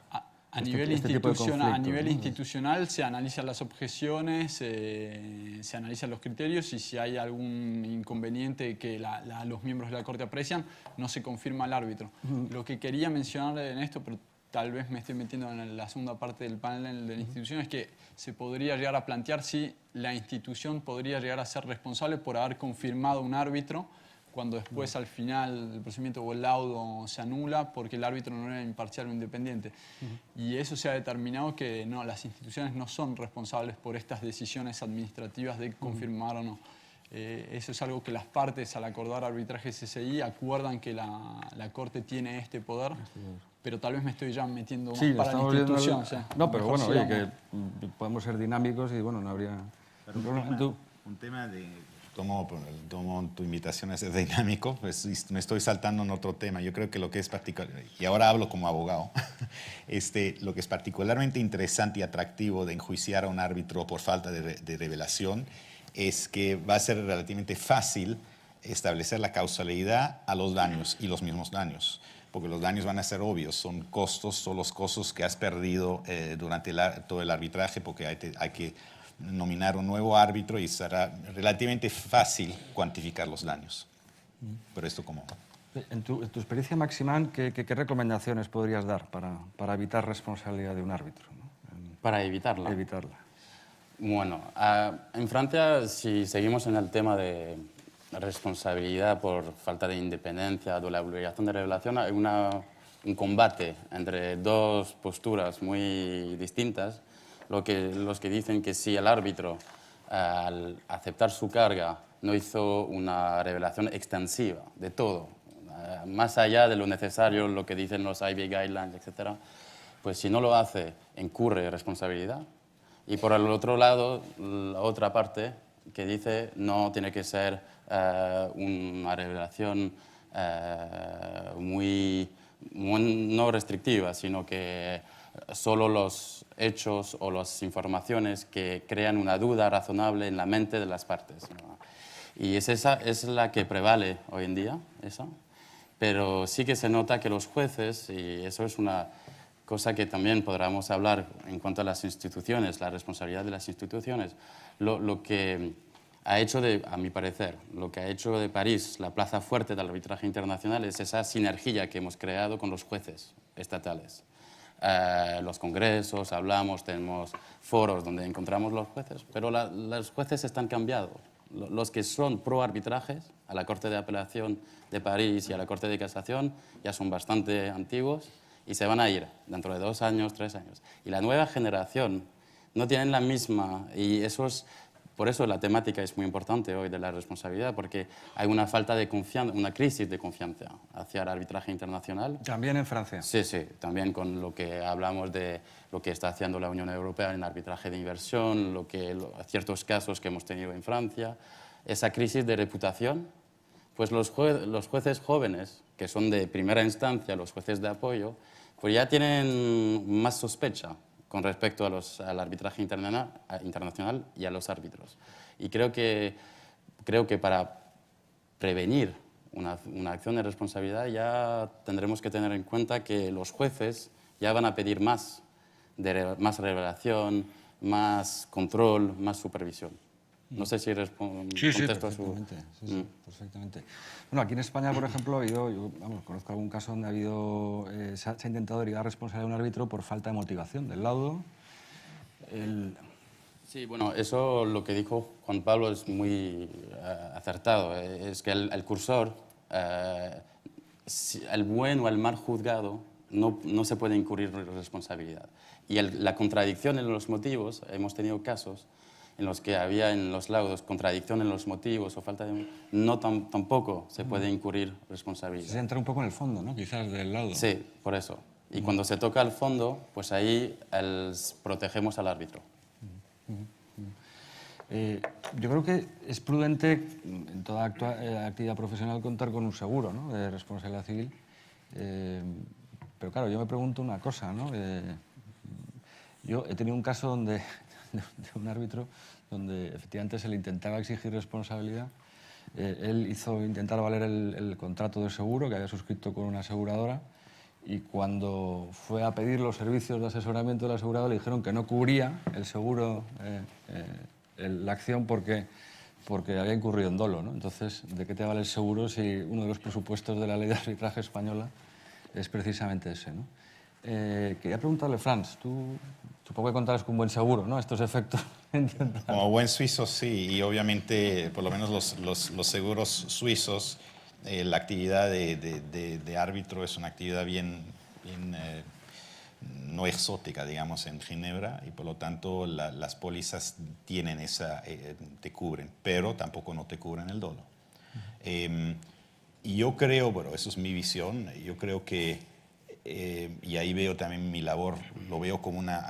A nivel institucional se analizan las objeciones, se analizan los criterios y si hay algún inconveniente que los miembros de la Corte aprecian, no se confirma al árbitro. Lo que quería mencionar en esto, pero tal vez me estoy metiendo en la segunda parte del panel de la institución, es que se podría llegar a plantear si la institución podría llegar a ser responsable por haber confirmado un árbitro cuando después al final el procedimiento o el laudo se anula porque el árbitro no era imparcial o independiente. Y eso se ha determinado que no, las instituciones no son responsables por estas decisiones administrativas de confirmar o no. Eso es algo que las partes al acordar arbitraje SSI acuerdan que la Corte tiene este poder, pero tal vez me estoy ya metiendo más para la institución. No, pero bueno, oye, que podemos ser dinámicos y bueno, no habría... Un tema de... Tomo tu invitación a ser dinámico, pues me estoy saltando en otro tema. Yo creo que lo que es particular, y ahora hablo como abogado, lo que es particularmente interesante y atractivo de enjuiciar a un árbitro por falta de revelación es que va a ser relativamente fácil establecer la causalidad a los daños y los mismos daños, porque los daños van a ser obvios, son los costos que has perdido durante todo el arbitraje, porque hay que nominar un nuevo árbitro y será relativamente fácil cuantificar los daños. Pero esto como... En tu experiencia, Maximán, ¿qué recomendaciones podrías dar para evitar responsabilidad de un árbitro, ¿no? Para evitarla. Bueno, en Francia, si seguimos en el tema de responsabilidad por falta de independencia o la obligación de revelación, hay un combate entre dos posturas muy distintas. Los que dicen que si el árbitro, al aceptar su carga, no hizo una revelación extensiva de todo, más allá de lo necesario, lo que dicen los IB Guidelines, etc., pues si no lo hace, incurre responsabilidad. Y por el otro lado, la otra parte que dice no tiene que ser una revelación no restrictiva, sino que solo los hechos o las informaciones que crean una duda razonable en la mente de las partes, ¿no? Y esa es la que prevale hoy en día, esa. Pero sí que se nota que los jueces, y eso es una cosa que también podríamos hablar en cuanto a las instituciones, la responsabilidad de las instituciones, lo que ha hecho, a mi parecer, lo que ha hecho de París la plaza fuerte del arbitraje internacional es esa sinergia que hemos creado con los jueces estatales. Los congresos, tenemos foros donde encontramos los jueces, pero los jueces están cambiados. Los que son pro arbitrajes, a la Corte de Apelación de París y a la Corte de Casación, ya son bastante antiguos y se van a ir dentro de 2 años, 3 años. Y la nueva generación no tienen la misma, y por eso la temática es muy importante hoy de la responsabilidad, porque hay una falta de confianza, una crisis de confianza hacia el arbitraje internacional. ¿También en Francia? Sí, también con lo que hablamos de lo que está haciendo la Unión Europea en arbitraje de inversión, ciertos casos que hemos tenido en Francia. Esa crisis de reputación, pues los jueces jóvenes, que son de primera instancia, los jueces de apoyo, pues ya tienen más sospecha con respecto al arbitraje internacional y a los árbitros. Y creo que para prevenir una acción de responsabilidad ya tendremos que tener en cuenta que los jueces ya van a pedir más revelación, más control, más supervisión. No sé si contesto a su... Sí, perfectamente. Bueno, aquí en España, por ejemplo, yo conozco algún caso donde se ha intentado derivar responsabilidad de un árbitro por falta de motivación del laudo. Sí, bueno, eso lo que dijo Juan Pablo es muy acertado. Es que el cursor el buen o el mal juzgado no se puede incurrir responsabilidad. Y la contradicción en los motivos, hemos tenido casos en los que había en los laudos contradicción en los motivos o falta de... tampoco se puede incurrir responsabilidad. Se entra un poco en el fondo, ¿no? Quizás del laudo. Sí, por eso. Y cuando se toca el fondo, pues ahí protegemos al árbitro. Yo creo que es prudente en toda actividad profesional contar con un seguro, ¿no?, de responsabilidad civil. Pero claro, yo me pregunto una cosa, ¿no? Yo he tenido un caso de un árbitro donde efectivamente se le intentaba exigir responsabilidad. Él hizo intentar valer el contrato de seguro que había suscrito con una aseguradora, y cuando fue a pedir los servicios de asesoramiento de la aseguradora le dijeron que no cubría el seguro la acción porque había incurrido en dolo, ¿no? Entonces, ¿de qué te vale el seguro si uno de los presupuestos de la ley de arbitraje española es precisamente ese, ¿no? Quería preguntarle, Franz, tú supongo que contarás con un buen seguro, ¿no?, estos efectos. Como buen suizo, sí, y obviamente, por lo menos los seguros suizos, la actividad de árbitro es una actividad bien no exótica, digamos, en Ginebra, y por lo tanto las pólizas tienen te cubren, pero tampoco no te cubren el dolo. Y yo creo, bueno, eso es mi visión, yo creo que, y ahí veo también mi labor, lo veo como una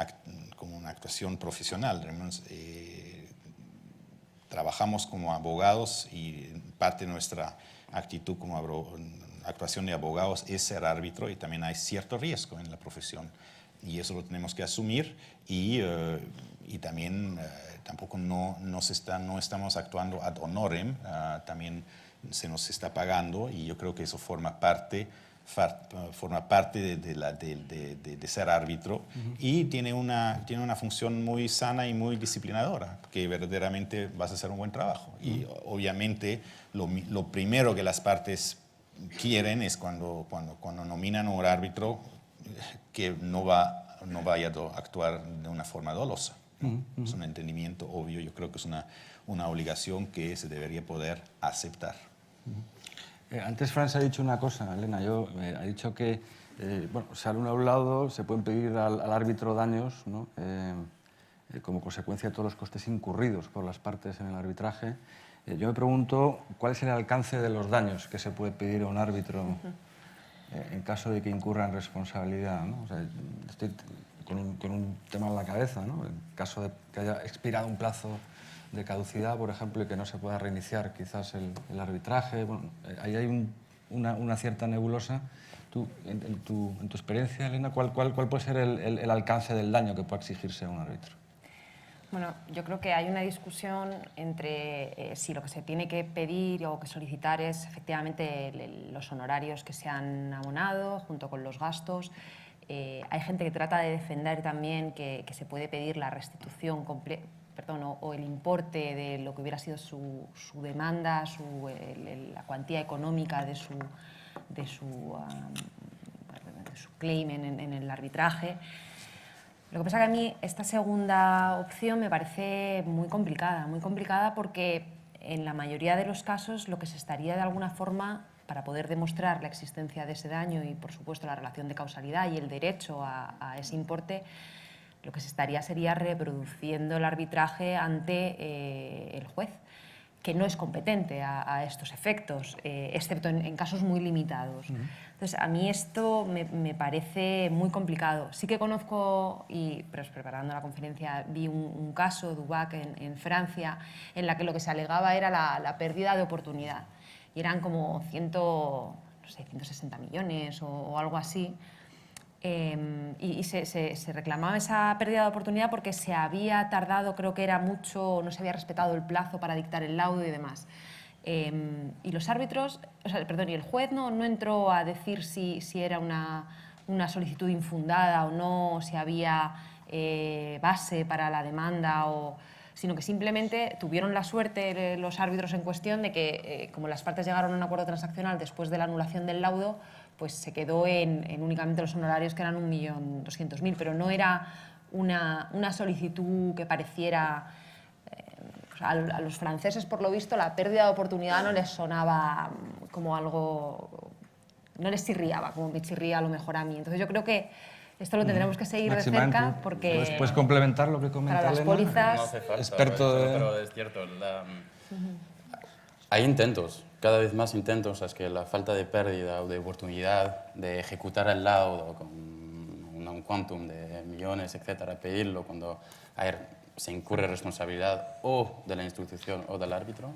actuación profesional. Trabajamos como abogados y parte de nuestra actitud como actuación de abogados es ser árbitro, y también hay cierto riesgo en la profesión. Y eso lo tenemos que asumir, y también tampoco no estamos actuando ad honorem, también se nos está pagando, y yo creo que eso forma parte de ser árbitro, y tiene una función muy sana y muy disciplinadora, que verdaderamente vas a hacer un buen trabajo. Y obviamente lo primero que las partes quieren es cuando nominan a un árbitro que no vaya a actuar de una forma dolosa. Es un entendimiento obvio, yo creo que es una obligación que se debería poder aceptar. Antes Franz ha dicho una cosa, Elena, ha dicho que bueno, si al un lado se pueden pedir al árbitro daños, ¿no?, como consecuencia de todos los costes incurridos por las partes en el arbitraje. Yo me pregunto cuál es el alcance de los daños que se puede pedir a un árbitro en caso de que incurra en responsabilidad, ¿no? O sea, estoy con un tema en la cabeza, ¿no? En caso de que haya expirado un plazo de caducidad, por ejemplo, y que no se pueda reiniciar quizás el arbitraje. Bueno, ahí hay una cierta nebulosa. Tú, en tu experiencia, Elena, ¿cuál puede ser el alcance del daño que pueda exigirse a un árbitro? Bueno, yo creo que hay una discusión entre si lo que se tiene que pedir o que solicitar es efectivamente los honorarios que se han abonado junto con los gastos. Hay gente que trata de defender también que se puede pedir la restitución completa, o el importe de lo que hubiera sido su demanda, la cuantía económica de su claim en el arbitraje. Lo que pasa que a mí esta segunda opción me parece muy complicada porque en la mayoría de los casos lo que se estaría de alguna forma, para poder demostrar la existencia de ese daño y por supuesto la relación de causalidad y el derecho a ese importe, lo que se estaría sería reproduciendo el arbitraje ante el juez, que no es competente a estos efectos, excepto en casos muy limitados. Entonces, a mí esto me parece muy complicado. Sí que conozco, pero preparando la conferencia vi un caso, Dubac, en Francia, en la que lo que se alegaba era la pérdida de oportunidad. Y eran como 160 millones o algo así. Y se reclamaba esa pérdida de oportunidad porque se había tardado, creo que era mucho, no se había respetado el plazo para dictar el laudo y demás. Y los árbitros, y el juez no entró a decir si era una solicitud infundada o no, si había base para la demanda, sino que simplemente tuvieron la suerte los árbitros en cuestión de que, como las partes llegaron a un acuerdo transaccional después de la anulación del laudo, pues se quedó en únicamente los honorarios, que eran 1.200.000, pero no era una solicitud que pareciera... a los franceses, por lo visto, la pérdida de oportunidad no les sonaba como algo no les chirriaba como me chirría a lo mejor a mí. Entonces yo creo que esto lo tendremos que seguir de Máxima, cerca ¿tú porque ¿Puedes complementar lo que comenta para las Elena? pólizas... No hace falta, Experto de- pero es cierto. Hay intentos, cada vez más intentos, es que la falta de pérdida o de oportunidad de ejecutar el laudo con un quantum de millones, etcétera, pedirlo cuando se incurre responsabilidad o de la institución o del árbitro,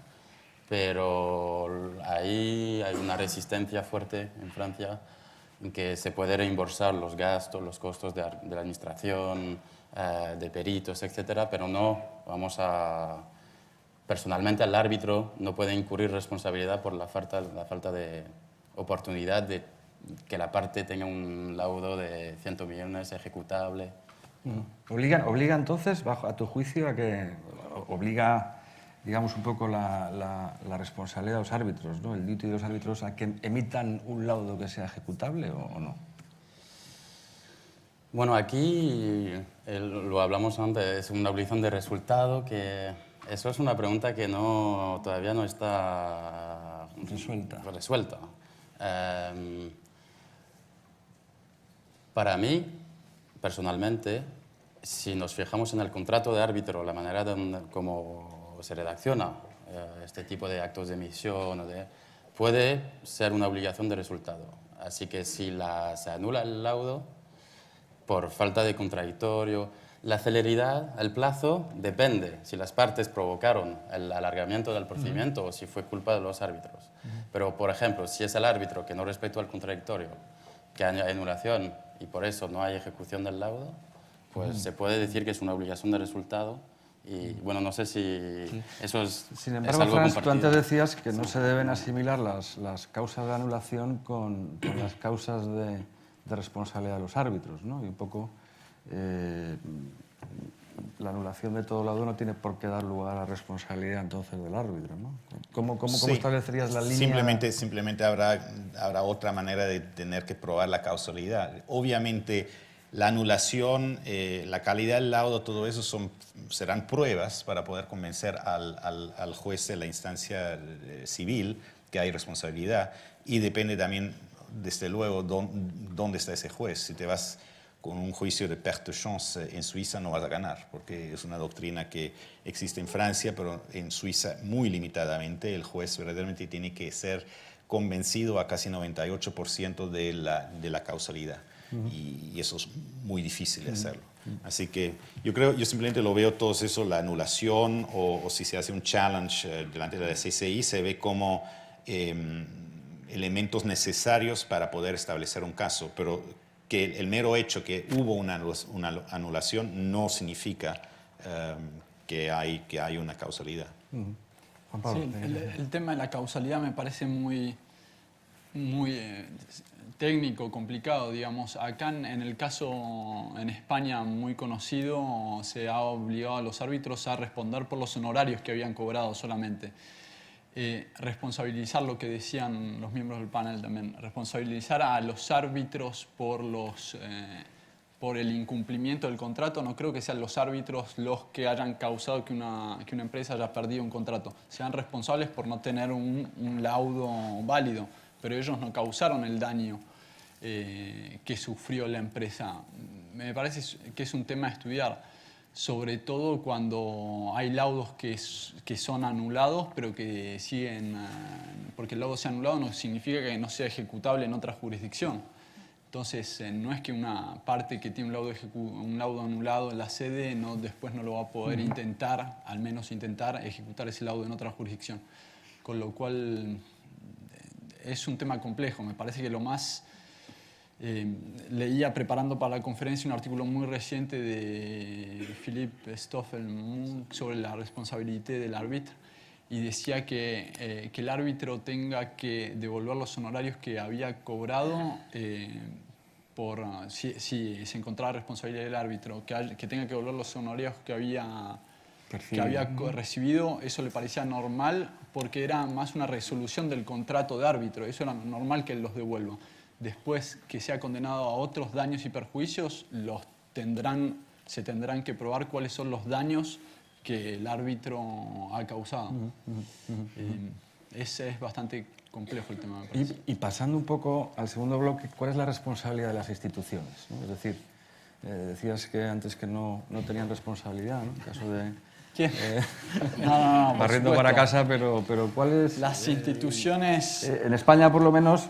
pero ahí hay una resistencia fuerte en Francia en que se puede reembolsar los gastos, los costos de la administración, de peritos, etcétera, pero no vamos a... Personalmente, el árbitro no puede incurrir responsabilidad por la falta de oportunidad de que la parte tenga un laudo de 100 millones ejecutable. Obliga entonces, a tu juicio, a que obliga, digamos, un poco la responsabilidad de los árbitros, ¿no? El duty de los árbitros a que emitan un laudo que sea ejecutable o no? Bueno, aquí lo hablamos antes, es una obligación de resultado que eso es una pregunta que todavía no está resuelta. Para mí, personalmente, si nos fijamos en el contrato de árbitro, la manera como se redacciona este tipo de actos de emisión, puede ser una obligación de resultado. Así que si se anula el laudo por falta de contradictorio, la celeridad, el plazo, depende si las partes provocaron el alargamiento del procedimiento o si fue culpa de los árbitros. Pero, por ejemplo, si es el árbitro que no respetó el contradictorio, que hay anulación y por eso no hay ejecución del laudo, pues se puede decir que es una obligación de resultado. Y bueno, no sé si eso es, Sin es embargo, algo Franz, tú compartido. antes decías que no se deben asimilar las causas de anulación con las causas de responsabilidad de los árbitros, ¿no? Y un poco la anulación de todo laudo no tiene por qué dar lugar a la responsabilidad entonces del árbitro, ¿no? ¿Cómo Sí. establecerías la línea? Simplemente habrá otra manera de tener que probar la causalidad. Obviamente, la anulación, la calidad del laudo, todo eso serán pruebas para poder convencer al juez de la instancia civil que hay responsabilidad. Y depende también, desde luego, dónde está ese juez. Si te vas con un juicio de perte de chance en Suiza, no vas a ganar, porque es una doctrina que existe en Francia, pero en Suiza muy limitadamente. El juez verdaderamente tiene que ser convencido a casi 98% de la causalidad. Y eso es muy difícil de hacerlo. Así que yo simplemente lo veo todo eso, la anulación o si se hace un challenge delante de la CCI, se ve como elementos necesarios para poder establecer un caso, pero que el mero hecho que hubo una anulación no significa que hay una causalidad. Juan Pablo, Sí, el tema de la causalidad me parece muy técnico, complicado, digamos. Acá en el caso en España muy conocido, se ha obligado a los árbitros a responder por los honorarios que habían cobrado solamente. Responsabilizar, lo que decían los miembros del panel también, responsabilizar a los árbitros por el incumplimiento del contrato. No creo que sean los árbitros los que hayan causado que una empresa haya perdido un contrato. Sean responsables por no tener un laudo válido, pero ellos no causaron el daño que sufrió la empresa. Me parece que es un tema a estudiar, sobre todo cuando hay laudos que son anulados, pero que siguen, porque el laudo sea anulado no significa que no sea ejecutable en otra jurisdicción. Entonces, no es que una parte que tiene un laudo anulado en la sede después no lo va a poder intentar, al menos intentar ejecutar ese laudo en otra jurisdicción. Con lo cual, es un tema complejo. Me parece que lo más... leía preparando para la conferencia un artículo muy reciente de Philippe Stoffel sobre la responsabilidad del árbitro y decía que el árbitro tenga que devolver los honorarios que había cobrado si se encontraba responsabilidad del árbitro, que tenga que devolver los honorarios que había recibido. Eso le parecía normal porque era más una resolución del contrato de árbitro. Eso era normal que él los devuelva. Después que sea condenado a otros daños y perjuicios, se tendrán que probar cuáles son los daños que el árbitro ha causado. Ese es bastante complejo el tema, me parece. Y pasando un poco al segundo bloque, ¿cuál es la responsabilidad de las instituciones, ¿no? Es decir, decías que antes que no tenían responsabilidad, ¿no? En caso de... ¿Quién? No, por barriendo supuesto. para casa, pero ¿cuál es...? Las instituciones... En España, por lo menos,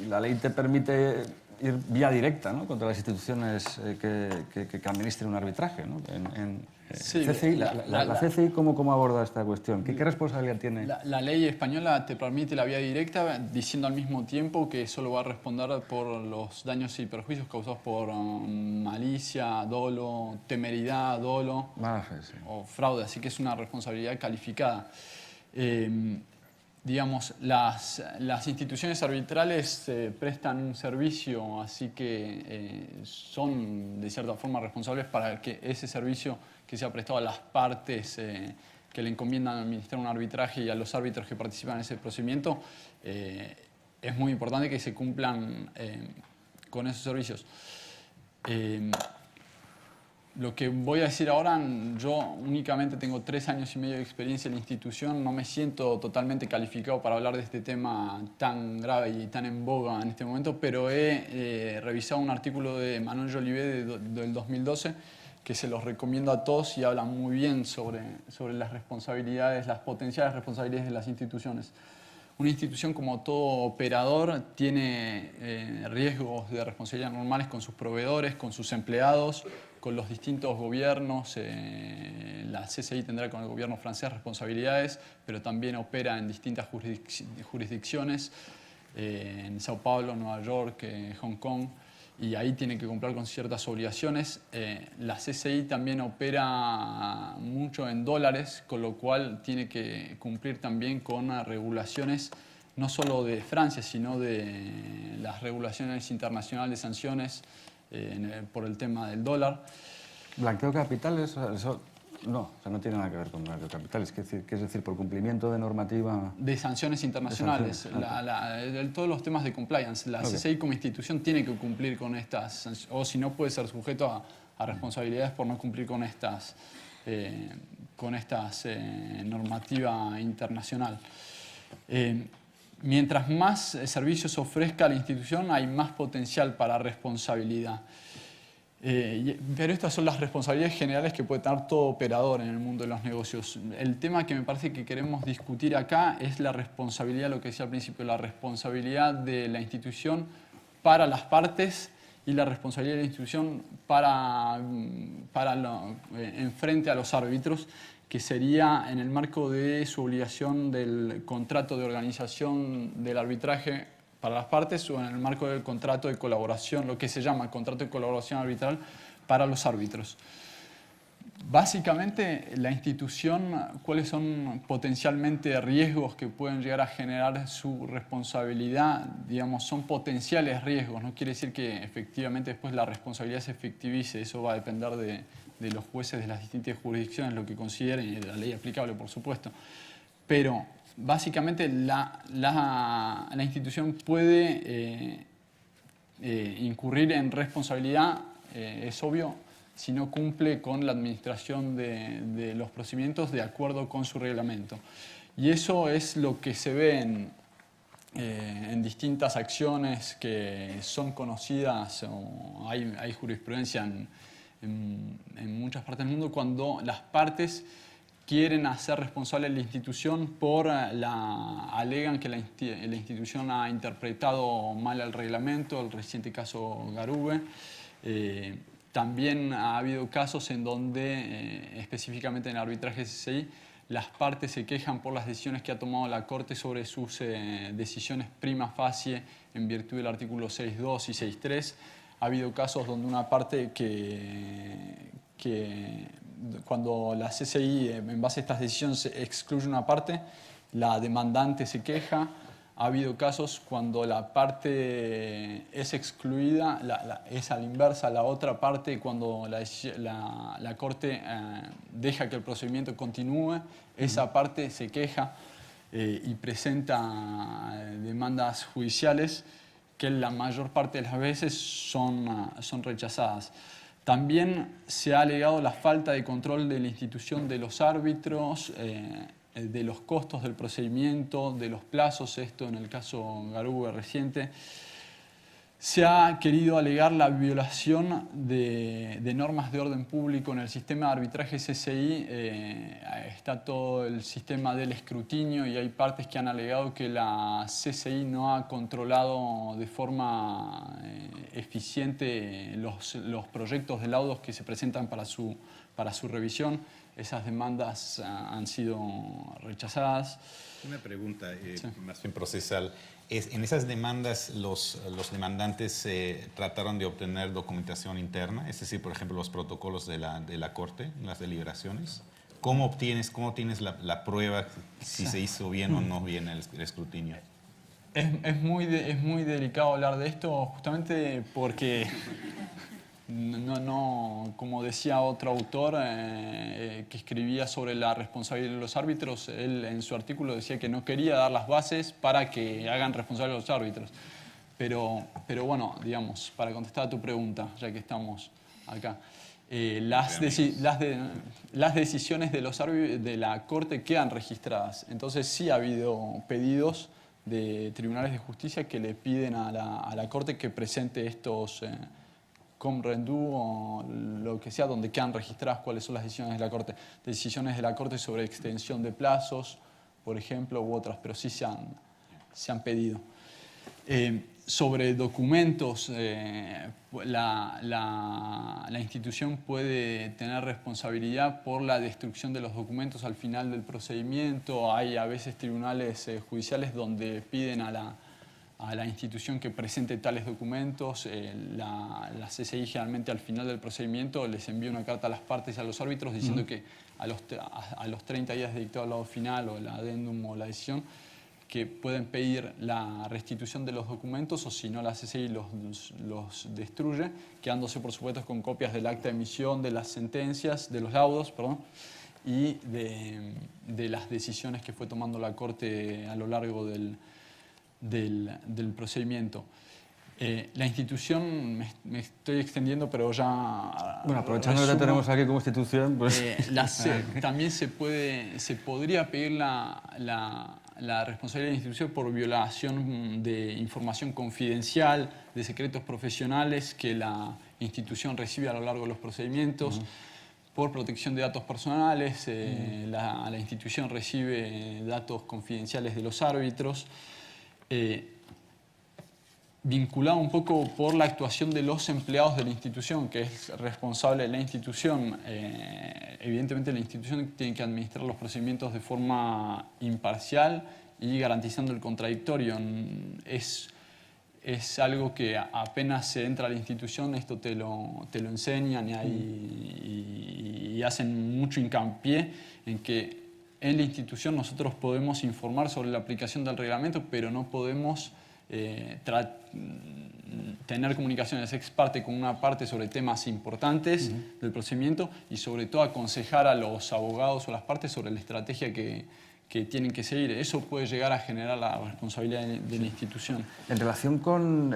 la ley te permite ir vía directa, ¿no? Contra las instituciones que administren un arbitraje, ¿no? Sí, CCI, la CCI, ¿cómo aborda esta cuestión? ¿Qué responsabilidad tiene? La ley española te permite la vía directa, diciendo al mismo tiempo que solo va a responder por los daños y perjuicios causados por malicia, dolo, temeridad, dolo Mala fe, sí. o fraude, así que es una responsabilidad calificada. Digamos, las instituciones arbitrales prestan un servicio, así que son de cierta forma responsables para que ese servicio que se ha prestado a las partes que le encomiendan administrar un arbitraje y a los árbitros que participan en ese procedimiento, es muy importante que se cumplan con esos servicios. Lo que voy a decir ahora, yo únicamente tengo 3 años y medio de experiencia en la institución, no me siento totalmente calificado para hablar de este tema tan grave y tan en boga en este momento, pero he revisado un artículo de Manuel Jolivet del 2012 que se los recomiendo a todos y habla muy bien sobre las responsabilidades, las potenciales responsabilidades de las instituciones. Una institución, como todo operador, tiene riesgos de responsabilidad normales con sus proveedores, con sus empleados, con los distintos gobiernos. La CCI tendrá con el gobierno francés responsabilidades, pero también opera en distintas jurisdicciones, en Sao Paulo, Nueva York, Hong Kong, y ahí tiene que cumplir con ciertas obligaciones. La CCI también opera mucho en dólares, con lo cual tiene que cumplir también con regulaciones no solo de Francia, sino de las regulaciones internacionales de sanciones por el tema del dólar. ¿Blanqueo de capitales? Eso no tiene nada que ver con blanqueo de capitales. ¿Qué es decir, por cumplimiento de normativa? De sanciones internacionales, todos los temas de compliance. La CCI como institución tiene que cumplir con estas, o si no puede ser sujeto a responsabilidades por no cumplir con estas normativa internacional. Mientras más servicios ofrezca la institución, hay más potencial para responsabilidad. Pero estas son las responsabilidades generales que puede tener todo operador en el mundo de los negocios. El tema que me parece que queremos discutir acá es la responsabilidad, lo que decía al principio, la responsabilidad de la institución para las partes y la responsabilidad de la institución en frente a los árbitros, que sería en el marco de su obligación del contrato de organización del arbitraje para las partes o en el marco del contrato de colaboración, lo que se llama contrato de colaboración arbitral para los árbitros. Básicamente, la institución, ¿cuáles son potencialmente riesgos que pueden llegar a generar su responsabilidad? Digamos, son potenciales riesgos, no quiere decir que efectivamente después la responsabilidad se efectivice, eso va a depender de los jueces de las distintas jurisdicciones, lo que consideren, y de la ley aplicable, por supuesto. Pero básicamente la institución puede incurrir en responsabilidad, es obvio, si no cumple con la administración de los procedimientos de acuerdo con su reglamento. Y eso es lo que se ve en distintas acciones que son conocidas, o hay jurisprudencia en muchas partes del mundo, cuando las partes quieren hacer responsable a la institución alegan que la institución ha interpretado mal el reglamento, el reciente caso Garube. También ha habido casos en donde, específicamente en el arbitraje CCI, las partes se quejan por las decisiones que ha tomado la Corte sobre sus decisiones prima facie en virtud del artículo 6.2 y 6.3. Ha habido casos donde una parte cuando la CCI, en base a estas decisiones, excluye una parte, la demandante se queja. Ha habido casos cuando la parte es excluida, es a la inversa, la otra parte, cuando la Corte deja que el procedimiento continúe, esa parte se queja y presenta demandas judiciales que la mayor parte de las veces son rechazadas. También se ha alegado la falta de control de la institución de los árbitros de los costos del procedimiento, de los plazos, esto en el caso Garuga reciente, se ha querido alegar la violación de normas de orden público en el sistema de arbitraje CCI. Está todo el sistema del escrutinio y hay partes que han alegado que la CCI no ha controlado de forma eficiente los proyectos de laudos que se presentan para su revisión. Esas demandas han sido rechazadas. Una pregunta más bien procesal. ¿En esas demandas los demandantes trataron de obtener documentación interna? Es decir, por ejemplo, los protocolos de la Corte, las deliberaciones. ¿Cómo obtienes la prueba si se hizo bien o no bien el escrutinio? Es muy delicado hablar de esto justamente porque... No, como decía otro autor que escribía sobre la responsabilidad de los árbitros, él en su artículo decía que no quería dar las bases para que hagan responsables a los árbitros. Pero bueno, digamos, para contestar a tu pregunta, ya que estamos acá, las decisiones de la Corte quedan registradas. Entonces sí ha habido pedidos de tribunales de justicia que le piden a la Corte que presente estos... com rendu o lo que sea, donde quedan registradas cuáles son las decisiones de la Corte. Decisiones de la Corte sobre extensión de plazos, por ejemplo, u otras, pero sí se han pedido. Sobre documentos, la institución puede tener responsabilidad por la destrucción de los documentos al final del procedimiento. Hay a veces tribunales judiciales donde piden a la institución que presente tales documentos. La CCI generalmente al final del procedimiento les envía una carta a las partes y a los árbitros diciendo que a los 30 días de dictado al lado final o el adendum o la decisión que pueden pedir la restitución de los documentos o si no la CCI los destruye, quedándose por supuesto con copias del acta de emisión, de las sentencias, de los laudos, perdón, y de las decisiones que fue tomando la Corte a lo largo del procedimiento. La institución, me estoy extendiendo, pero ya... Bueno, aprovechando que te tenemos aquí como institución, pues... también se podría pedir la responsabilidad de la institución por violación de información confidencial, de secretos profesionales que la institución recibe a lo largo de los procedimientos, por protección de datos personales. La institución recibe datos confidenciales de los árbitros. Vinculado un poco por la actuación de los empleados de la institución, que es responsable de la institución. Evidentemente la institución tiene que administrar los procedimientos de forma imparcial y garantizando el contradictorio. Es algo que apenas se entra a la institución, esto te lo enseñan y hacen mucho hincapié en que en la institución nosotros podemos informar sobre la aplicación del reglamento, pero no podemos tener comunicaciones ex parte con una parte sobre temas importantes del procedimiento y sobre todo aconsejar a los abogados o las partes sobre la estrategia que tienen que seguir. Eso puede llegar a generar la responsabilidad de la institución. En relación con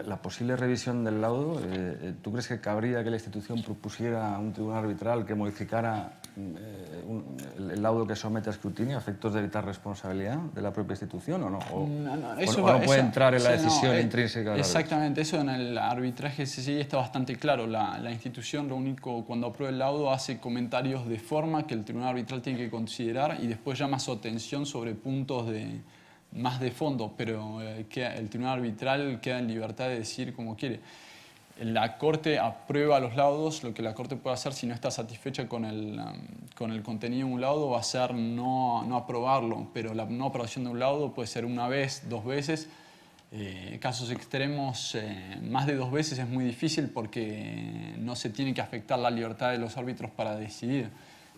la posible revisión del laudo, ¿tú crees que cabría que la institución propusiera a un tribunal arbitral que modificara el laudo que somete a escrutinio a efectos de evitar responsabilidad de la propia institución o no? ¿O no puede entrar en la decisión intrínseca del exactamente, eso en el arbitraje CCI está bastante claro. La institución lo único, cuando aprueba el laudo, hace comentarios de forma que el tribunal arbitral tiene que considerar y después llama su atención sobre puntos más de fondo, pero el tribunal arbitral queda en libertad de decir como quiere. La Corte aprueba los laudos. Lo que la Corte puede hacer si no está satisfecha con el contenido de un laudo va a ser no aprobarlo, pero la no aprobación de un laudo puede ser una vez, 2 veces. Casos extremos, más de 2 veces es muy difícil porque no se tiene que afectar la libertad de los árbitros para decidir.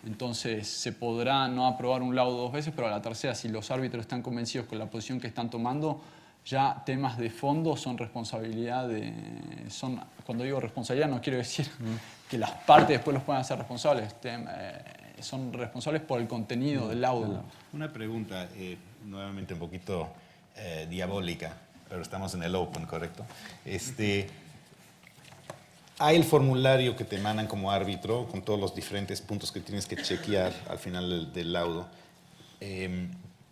Entonces se podrá no aprobar un laudo 2 veces, pero a la tercera, si los árbitros están convencidos con la posición que están tomando, ya temas de fondo son responsabilidad cuando digo responsabilidad no quiero decir que las partes después los puedan hacer responsables, son responsables por el contenido del laudo. Una pregunta, nuevamente un poquito diabólica, pero estamos en el Open, ¿correcto? Hay el formulario que te mandan como árbitro con todos los diferentes puntos que tienes que chequear al final del laudo.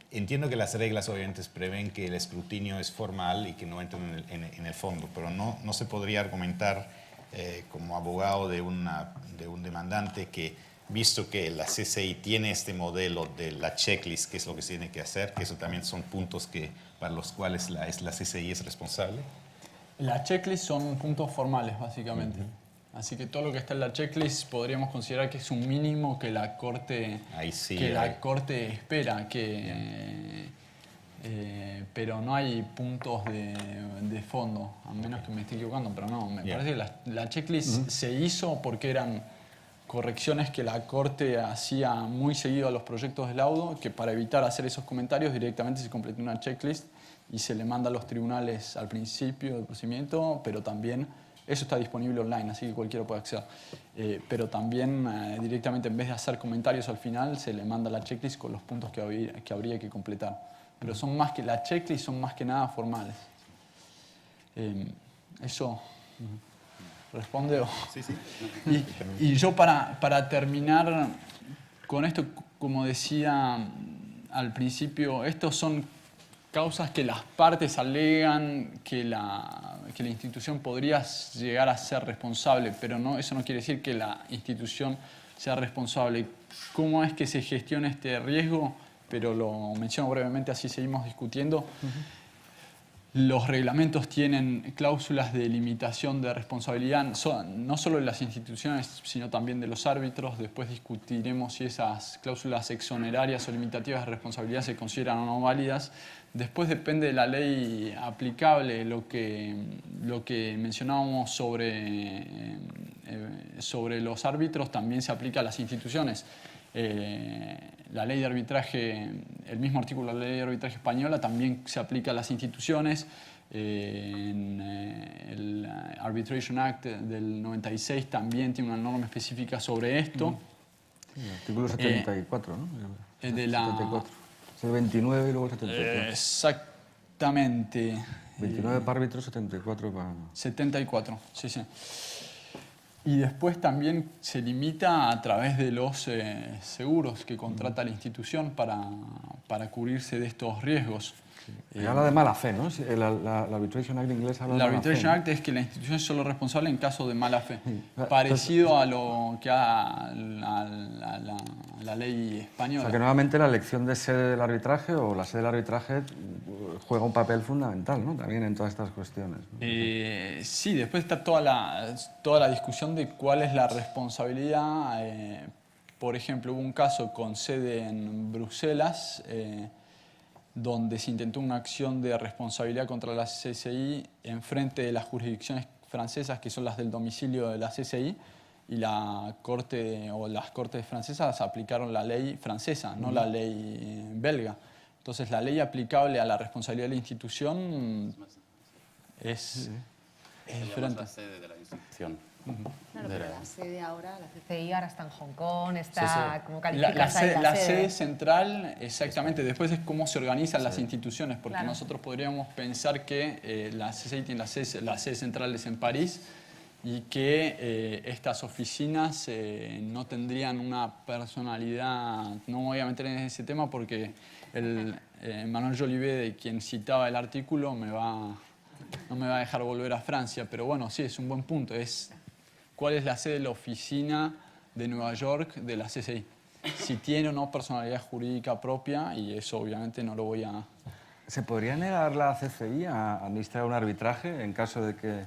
Entiendo que las reglas obviamente prevén que el escrutinio es formal y que no entran en el fondo, pero no se podría argumentar como abogado de un demandante que, visto que la CCI tiene este modelo de la checklist, que es lo que se tiene que hacer, que eso también son puntos para los cuales la CCI es responsable. La checklist son puntos formales, básicamente. Así que todo lo que está en la checklist podríamos considerar que es un mínimo que la Corte, Corte espera. Pero no hay puntos de fondo, a menos que me esté equivocando. Pero no, me parece que la checklist se hizo porque eran correcciones que la Corte hacía muy seguido a los proyectos de laudo, que para evitar hacer esos comentarios directamente se completó una checklist y se le manda a los tribunales al principio del procedimiento, pero también eso está disponible online, así que cualquiera puede acceder. Pero también directamente, en vez de hacer comentarios al final, se le manda la checklist con los puntos que habría que completar. Pero son más que la checklist, son más que nada formales. ¿Eso responde? Sí, sí. Y yo para terminar con esto, como decía al principio, estos son causas que las partes alegan que la institución podría llegar a ser responsable, pero eso no quiere decir que la institución sea responsable. ¿Cómo es que se gestiona este riesgo? Pero lo menciono brevemente, así seguimos discutiendo. Los reglamentos tienen cláusulas de limitación de responsabilidad, no solo de las instituciones, sino también de los árbitros. Después discutiremos si esas cláusulas exonerarias o limitativas de responsabilidad se consideran o no válidas. Después depende de la ley aplicable, lo que mencionábamos sobre los árbitros también se aplica a las instituciones. La ley de arbitraje, el mismo artículo de la ley de arbitraje española también se aplica a las instituciones. En el Arbitration Act del 96 también tiene una norma específica sobre esto. El artículo 74, ¿no? De la... 74. Es el 29 y luego el 74. Exactamente. 29 para árbitros, 74 para... 74, sí, sí. Y después también se limita a través de los seguros que contrata la institución para cubrirse de estos riesgos. Y habla de mala fe, ¿no? La Arbitration Act inglés habla de mala fe. La Arbitration Act es que la institución es solo responsable en caso de mala fe. Parecido a lo que a la ley española. O sea, que nuevamente la elección de sede del arbitraje o la sede del arbitraje juega un papel fundamental, ¿no? También en todas estas cuestiones, ¿no? Sí, después está toda la discusión de cuál es la responsabilidad. Por ejemplo, hubo un caso con sede en Bruselas, donde se intentó una acción de responsabilidad contra la CCI en frente de las jurisdicciones francesas, que son las del domicilio de la CCI, y la corte o las cortes francesas aplicaron la ley francesa, no la ley belga. Entonces, la ley aplicable a la responsabilidad de la institución es diferente. La sede de la institución. Claro, pero la sede ahora, la CCI ahora está en Hong Kong, está como calificada la sede central, exactamente. Después es cómo se organizan las instituciones, porque nosotros podríamos pensar que la CCI tiene la sede central es en París y que estas oficinas no tendrían una personalidad. No me voy a meter en ese tema porque Manuel Jolivet, de quien citaba el artículo, no me va a dejar volver a Francia. Pero bueno, sí, es un buen punto. ¿Cuál es la sede de la oficina de Nueva York de la CCI? Si tiene o no personalidad jurídica propia, y eso obviamente no lo voy a... ¿Se podría negar la CCI a administrar un arbitraje en caso de que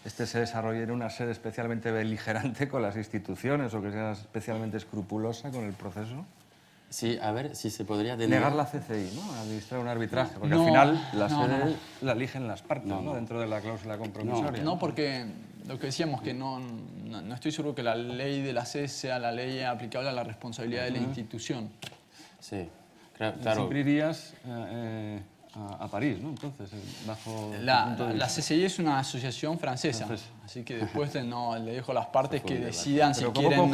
este se desarrolle en una sede especialmente beligerante con las instituciones o que sea especialmente escrupulosa con el proceso? Sí, a ver si se podría Negar la CCI, ¿no? A administrar un arbitraje, porque al final la sede la eligen las partes, ¿no? Dentro de la cláusula compromisoria. No, porque lo que decíamos, que no estoy seguro que la ley de la sede sea la ley aplicable a la responsabilidad de la institución. Sí, claro. Siempre irías a París, ¿no? Entonces, bajo... La CCI es una asociación francesa, así que después le dejo a las partes que decidan si quieren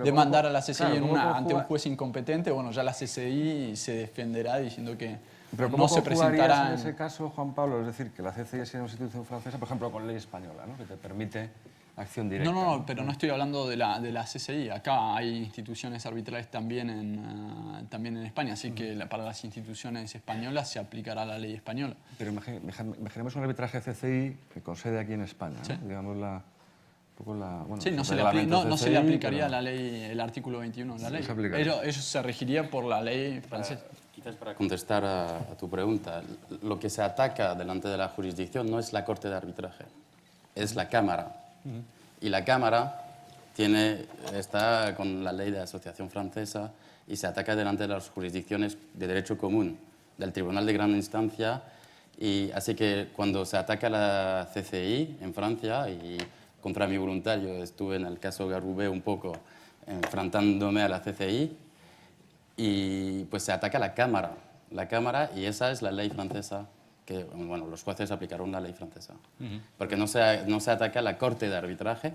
demandar a la CCI ante un juez incompetente. Bueno, ya la CCI se defenderá diciendo que Pero no ¿cómo se conjugarías presentará en ese caso, Juan Pablo? Es decir, que la CCI es una institución francesa, por ejemplo, con ley española, ¿no? Que te permite acción directa. No, pero no estoy hablando de la CCI. Acá hay instituciones arbitrales también en España, así que para las instituciones españolas se aplicará la ley española. Pero imaginemos un arbitraje CCI con sede aquí en España, ¿no? Sí. Digamos bueno, Sí, no el se le reglamento aplicaría pero la ley, el artículo 21 de la ley. se aplicaría. Eso se regiría por la ley francesa. Quizás para contestar a tu pregunta, lo que se ataca delante de la jurisdicción no es la Corte de Arbitraje, es la Cámara. Y la Cámara está con la ley de asociación francesa y se ataca delante de las jurisdicciones de derecho común, del Tribunal de Gran Instancia. Y así que cuando se ataca la CCI en Francia, y contra mi voluntad yo estuve en el caso Garoubet un poco enfrentándome a la CCI, y pues se ataca la Cámara, y esa es la ley francesa, que bueno, los jueces aplicaron la ley francesa. Porque no se ataca la Corte de Arbitraje,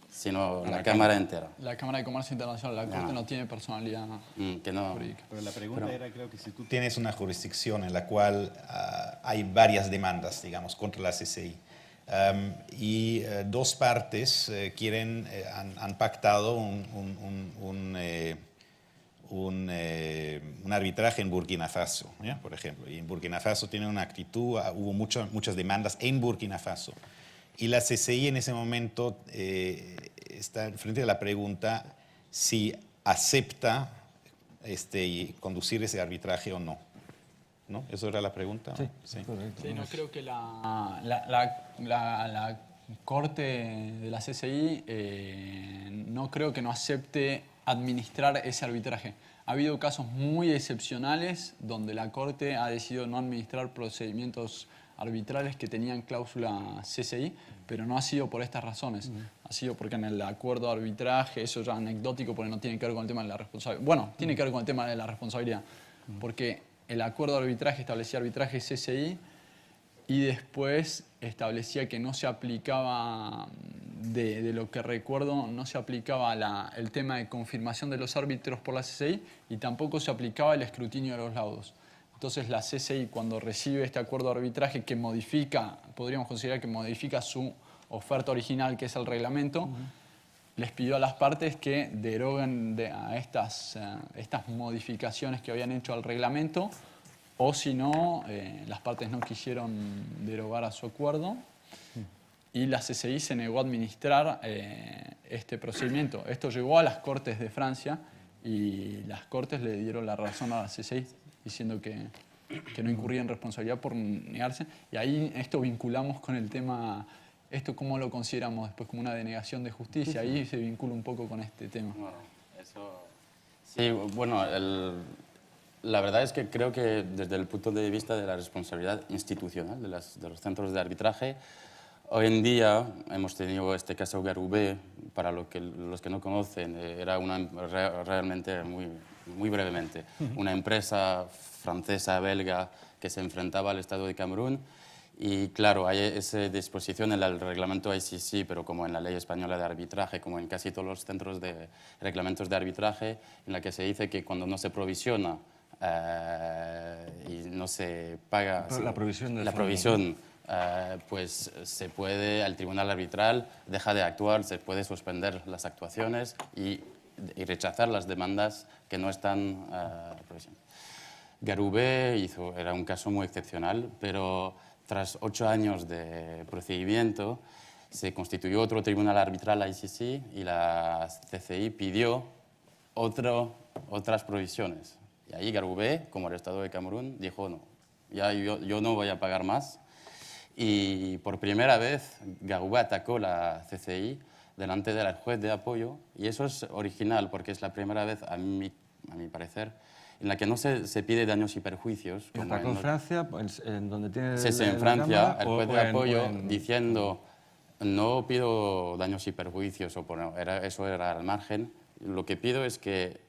sino la Cámara entera. La Cámara de Comercio Internacional, la Corte no tiene personalidad Que no. jurídica. Pero la pregunta era, creo que si tú tienes una jurisdicción en la cual hay varias demandas, digamos, contra la CCI, y dos partes han pactado un arbitraje en Burkina Faso, ¿ya? Por ejemplo. Y en Burkina Faso tiene una actitud, hubo muchas demandas en Burkina Faso. Y la CCI en ese momento está frente a la pregunta si acepta conducir ese arbitraje o no. ¿No? ¿Eso era la pregunta? Sí, Sí. correcto. Sí, no creo que la Corte de la CCI no creo que no acepte administrar ese arbitraje. Ha habido casos muy excepcionales donde la Corte ha decidido no administrar procedimientos arbitrales que tenían cláusula CCI, pero no ha sido por estas razones. Ha sido porque en el acuerdo de arbitraje, eso ya es anecdótico porque no tiene que ver con el tema de la responsabilidad. Bueno, tiene que ver con el tema de la responsabilidad, porque el acuerdo de arbitraje establecía arbitraje CCI y después establecía que no se aplicaba, de lo que recuerdo, no se aplicaba el tema de confirmación de los árbitros por la CCI y tampoco se aplicaba el escrutinio de los laudos. Entonces la CCI, cuando recibe este acuerdo de arbitraje que modifica, podríamos considerar que modifica su oferta original, que es el reglamento, les pidió a las partes que deroguen a estas modificaciones que habían hecho al reglamento, o si no, las partes no quisieron derogar a su acuerdo y la CCI se negó a administrar este procedimiento. Esto llegó a las Cortes de Francia y las Cortes le dieron la razón a la CCI, diciendo que no incurría en responsabilidad por negarse. Y ahí esto vinculamos con el tema, esto cómo lo consideramos después, como una denegación de justicia. Ahí se vincula un poco con este tema. Bueno, sí, bueno, la verdad es que creo que desde el punto de vista de la responsabilidad institucional de los centros de arbitraje, hoy en día hemos tenido este caso Garoubet. Para los que no conocen, era realmente muy brevemente, una empresa francesa, belga, que se enfrentaba al Estado de Camerún. Y claro, hay esa disposición en el reglamento ICC, pero como en la ley española de arbitraje, como en casi todos los centros de reglamentos de arbitraje, en la que se dice que cuando no se provisiona y no se paga La provisión la provisión, pues se puede, el tribunal arbitral deja de actuar, se puede suspender las actuaciones y rechazar las demandas que no están provisionadas. Garoubet era un caso muy excepcional, pero tras 8 años de procedimiento se constituyó otro tribunal arbitral, ICC, y la CCI pidió otras provisiones. Y ahí Garoubet, como el Estado de Camerún, dijo no, yo no voy a pagar más. Y por primera vez Garoubet atacó la CCI delante del juez de apoyo, y eso es original porque es la primera vez, a mi parecer, en la que no se pide daños y perjuicios. ¿Atacó en Francia, en donde tiene Sí, en Francia, el juez de apoyo diciendo no pido daños y perjuicios, eso era al margen. Lo que pido es que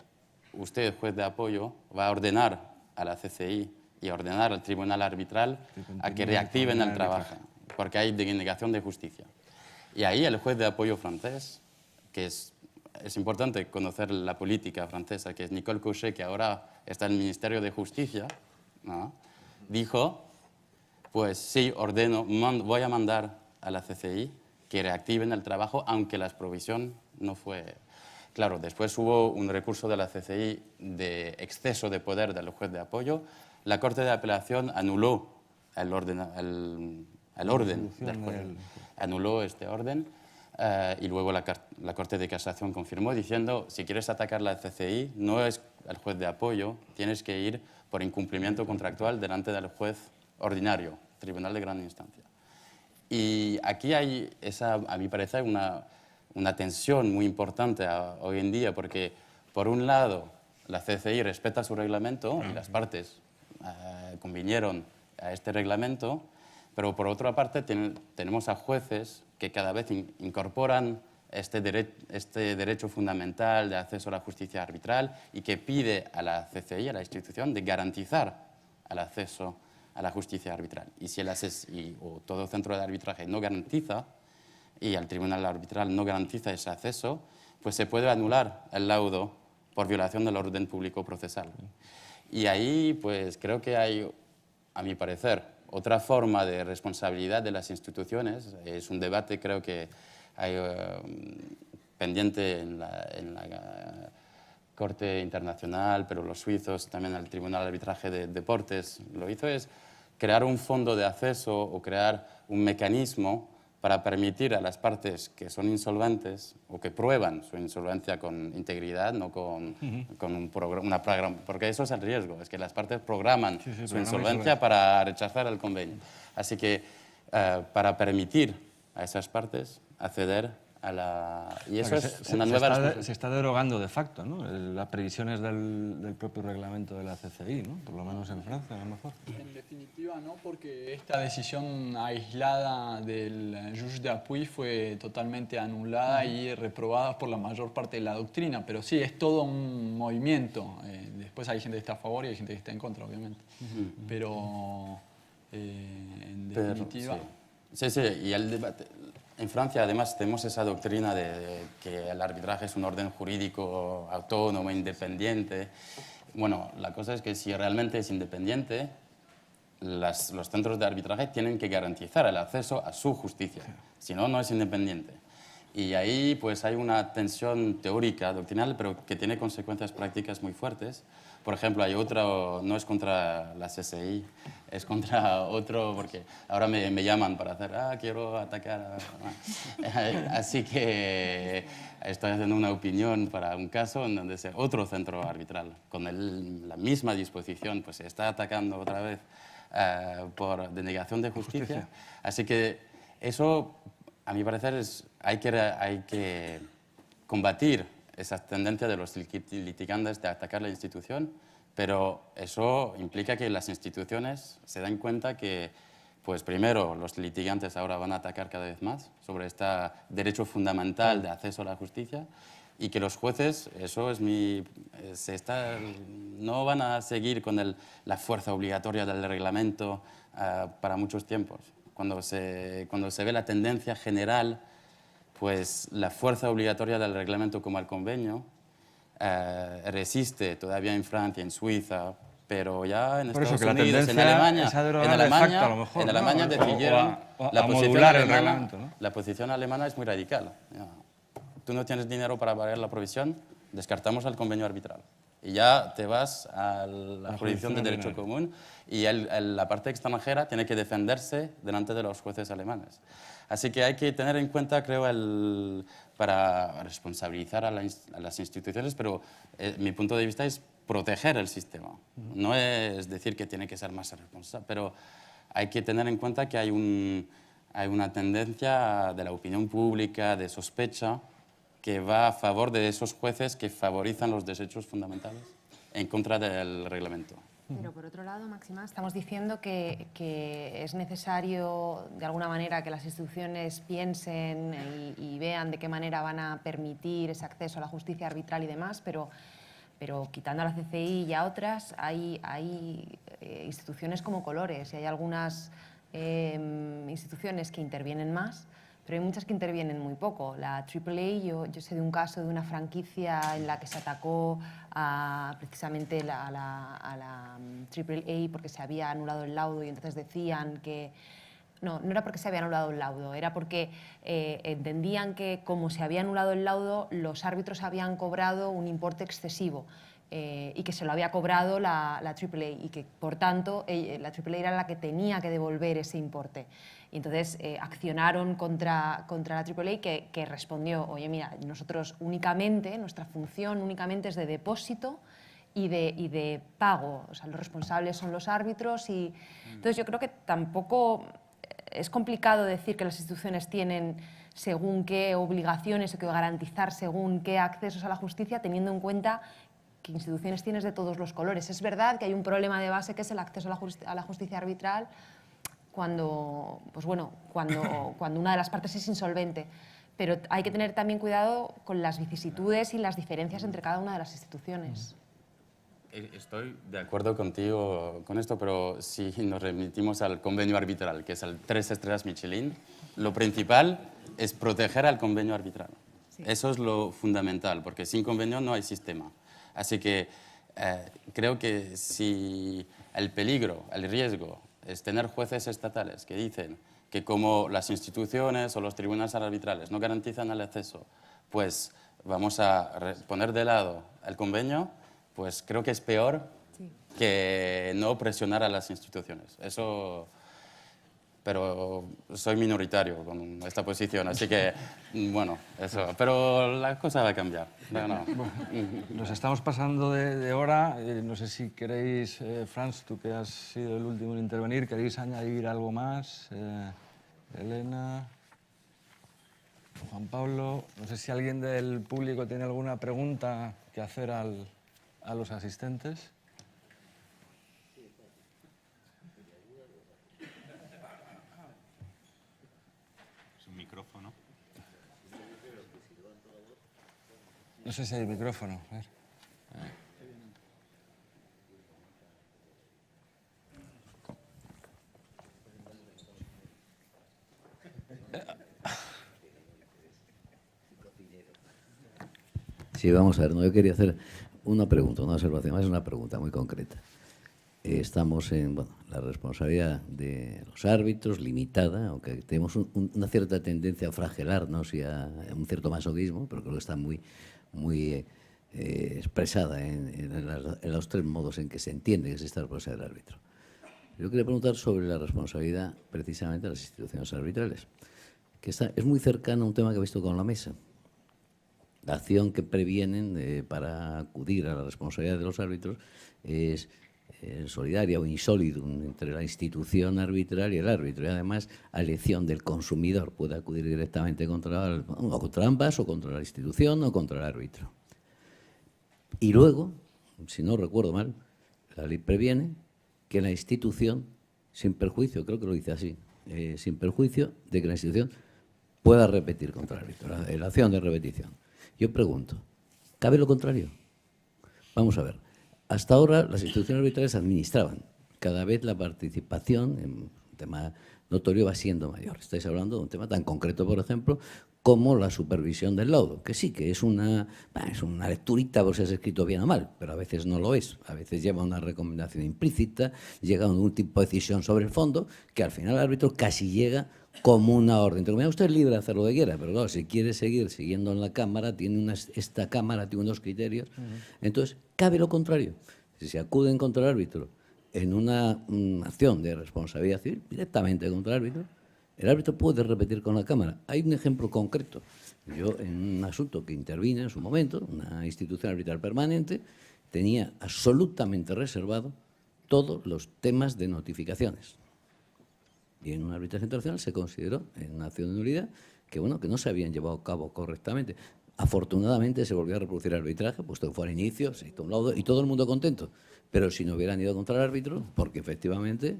usted, juez de apoyo, va a ordenar a la CCI y a ordenar al tribunal arbitral a que reactiven el trabajo, porque hay denegación de justicia. Y ahí el juez de apoyo francés, que es importante conocer la política francesa, que es Nicole Cochet, que ahora está en el Ministerio de Justicia, ¿no? Dijo, pues sí, ordeno, voy a mandar a la CCI que reactiven el trabajo, aunque la provisión no fue... Claro, después hubo un recurso de la CCI de exceso de poder del juez de apoyo. La Corte de Apelación anuló el orden del juez, anuló este orden, y luego la Corte de Casación confirmó diciendo, si quieres atacar la CCI, no es el juez de apoyo, tienes que ir por incumplimiento contractual delante del juez ordinario, Tribunal de Gran Instancia. Y aquí hay, a mi parecer, una tensión muy importante hoy en día, porque por un lado la CCI respeta su reglamento y las partes convinieron a este reglamento, pero por otra parte tenemos a jueces que cada vez incorporan este derecho fundamental de acceso a la justicia arbitral y que pide a la CCI, a la institución, de garantizar el acceso a la justicia arbitral. Y si o todo centro de arbitraje no garantiza, y el tribunal arbitral no garantiza ese acceso, pues se puede anular el laudo por violación del orden público procesal. Y ahí pues creo que hay, a mi parecer, otra forma de responsabilidad de las instituciones. Es un debate, creo que hay pendiente en la Corte Internacional, pero los suizos, también el Tribunal de Arbitraje de Deportes, lo hizo, es crear un fondo de acceso o crear un mecanismo para permitir a las partes que son insolventes o que prueban su insolvencia con integridad, no con una programa, porque eso es el riesgo, es que las partes programan su insolvencia para rechazar el convenio. Así que para permitir a esas partes acceder a la... Y eso es una nueva... Se está derogando de facto, ¿no? Las previsiones del propio reglamento de la CCI, ¿no? Por lo menos en Francia, a lo mejor. En definitiva, no, porque esta decisión aislada del juge d'appui fue totalmente anulada y reprobada por la mayor parte de la doctrina, pero sí, es todo un movimiento. Después hay gente que está a favor y hay gente que está en contra, obviamente. Pero en definitiva... Sí, y el debate... En Francia, además, tenemos esa doctrina de que el arbitraje es un orden jurídico autónomo, independiente. Bueno, la cosa es que si realmente es independiente, los centros de arbitraje tienen que garantizar el acceso a su justicia. Si no, no es independiente. Y ahí pues hay una tensión teórica, doctrinal, pero que tiene consecuencias prácticas muy fuertes. Por ejemplo, hay otro, no es contra la CSI, es contra otro, porque ahora me llaman para hacer, quiero atacar. Así que estoy haciendo una opinión para un caso en donde otro centro arbitral, con la misma disposición, pues se está atacando otra vez por denegación de justicia. Así que eso, a mi parecer, hay que combatir esa tendencia de los litigantes de atacar la institución, pero eso implica que las instituciones se den cuenta que, pues primero, los litigantes ahora van a atacar cada vez más sobre este derecho fundamental de acceso a la justicia y que los jueces, eso es no van a seguir con la fuerza obligatoria del reglamento para muchos tiempos. Cuando se ve la tendencia general, pues la fuerza obligatoria del reglamento como el convenio resiste todavía en Francia, en Suiza, pero ya en Estados Unidos, en Alemania, en Alemania decidieron la posición alemana es muy radical. Tú no tienes dinero para pagar la provisión, descartamos el convenio arbitral. Y ya te vas a la jurisdicción de derecho común y la parte extranjera tiene que defenderse delante de los jueces alemanes. Así que hay que tener en cuenta, creo, para responsabilizar a las instituciones, pero mi punto de vista es proteger el sistema. No es decir que tiene que ser más responsable, pero hay que tener en cuenta que hay una tendencia de la opinión pública, de sospecha, que va a favor de esos jueces que favorizan los derechos fundamentales en contra del reglamento. Pero por otro lado, Máxima, estamos diciendo que es necesario, de alguna manera, que las instituciones piensen y vean de qué manera van a permitir ese acceso a la justicia arbitral y demás, pero quitando a la CCI y a otras, hay instituciones como colores y hay algunas instituciones que intervienen más, pero hay muchas que intervienen muy poco. La AAA, yo sé de un caso de una franquicia en la que se atacó precisamente a la AAA porque se había anulado el laudo y entonces decían que... No era porque se había anulado el laudo, era porque entendían que como se había anulado el laudo, los árbitros habían cobrado un importe excesivo y que se lo había cobrado la AAA y que, por tanto, la AAA era la que tenía que devolver ese importe. Y entonces accionaron contra la AAA que respondió, oye, mira, nosotros únicamente, nuestra función únicamente es de depósito y de pago. O sea, los responsables son los árbitros y... Entonces yo creo que tampoco... Es complicado decir que las instituciones tienen según qué obligaciones o que garantizar según qué accesos a la justicia, teniendo en cuenta que instituciones tienes de todos los colores. Es verdad que hay un problema de base que es el acceso a la justicia arbitral cuando una de las partes es insolvente. Pero hay que tener también cuidado con las vicisitudes y las diferencias entre cada una de las instituciones. Estoy de acuerdo contigo con esto, pero si nos remitimos al convenio arbitral, que es el 3 estrellas Michelin, lo principal es proteger al convenio arbitral. Sí. Eso es lo fundamental, porque sin convenio no hay sistema. Así que creo que si el peligro, el riesgo, es tener jueces estatales que dicen que como las instituciones o los tribunales arbitrales no garantizan el acceso, pues vamos a poner de lado el convenio, pues creo que es peor que no presionar a las instituciones. Eso, pero soy minoritario con esta posición, así que, bueno, eso. Pero la cosa va a cambiar. No. Nos estamos pasando de hora. No sé si queréis, Franz, tú que has sido el último en intervenir, ¿queréis añadir algo más? Elena, Juan Pablo, no sé si alguien del público tiene alguna pregunta que hacer a los asistentes. Es un micrófono. No sé si hay micrófono. A ver. Sí, vamos a ver, no, yo quería hacer una pregunta, una observación, es una pregunta muy concreta. Estamos en la responsabilidad de los árbitros limitada, aunque tenemos una cierta tendencia a fragelarnos y a un cierto masoquismo, pero creo que está muy expresada en los tres modos en que se entiende que es esta responsabilidad del árbitro. Yo quería preguntar sobre la responsabilidad precisamente de las instituciones arbitrales, que es muy cercano a un tema que he visto con la mesa. La acción que previenen para acudir a la responsabilidad de los árbitros es solidaria o insólita entre la institución arbitral y el árbitro. Y además, a elección del consumidor puede acudir directamente contra ambas, o contra la institución o contra el árbitro. Y luego, si no recuerdo mal, la ley previene que la institución, sin perjuicio, creo que lo dice así, sin perjuicio de que la institución pueda repetir contra el árbitro, la acción de repetición. Yo pregunto, ¿cabe lo contrario? Vamos a ver. Hasta ahora las instituciones arbitrales administraban. Cada vez la participación en un tema notorio va siendo mayor. Estáis hablando de un tema tan concreto, por ejemplo, como la supervisión del laudo, que sí, que es una lecturita por si has escrito bien o mal, pero a veces no lo es. A veces lleva una recomendación implícita, llega a un tipo de decisión sobre el fondo, que al final el árbitro casi llega como una orden. Usted es libre de hacer lo que quiera, pero claro, si quiere seguir siguiendo en la Cámara, esta Cámara tiene unos criterios. Entonces, cabe lo contrario. Si se acuden contra el árbitro en una acción de responsabilidad civil, directamente contra el árbitro puede repetir con la Cámara. Hay un ejemplo concreto. Yo, en un asunto que intervine en su momento, una institución arbitral permanente, tenía absolutamente reservado todos los temas de notificaciones. Y en una arbitraje internacional se consideró, en una acción de nulidad, que no se habían llevado a cabo correctamente. Afortunadamente se volvió a reproducir el arbitraje, puesto que fue al inicio, se hizo un laudo y todo el mundo contento. Pero si no hubieran ido contra el árbitro, porque efectivamente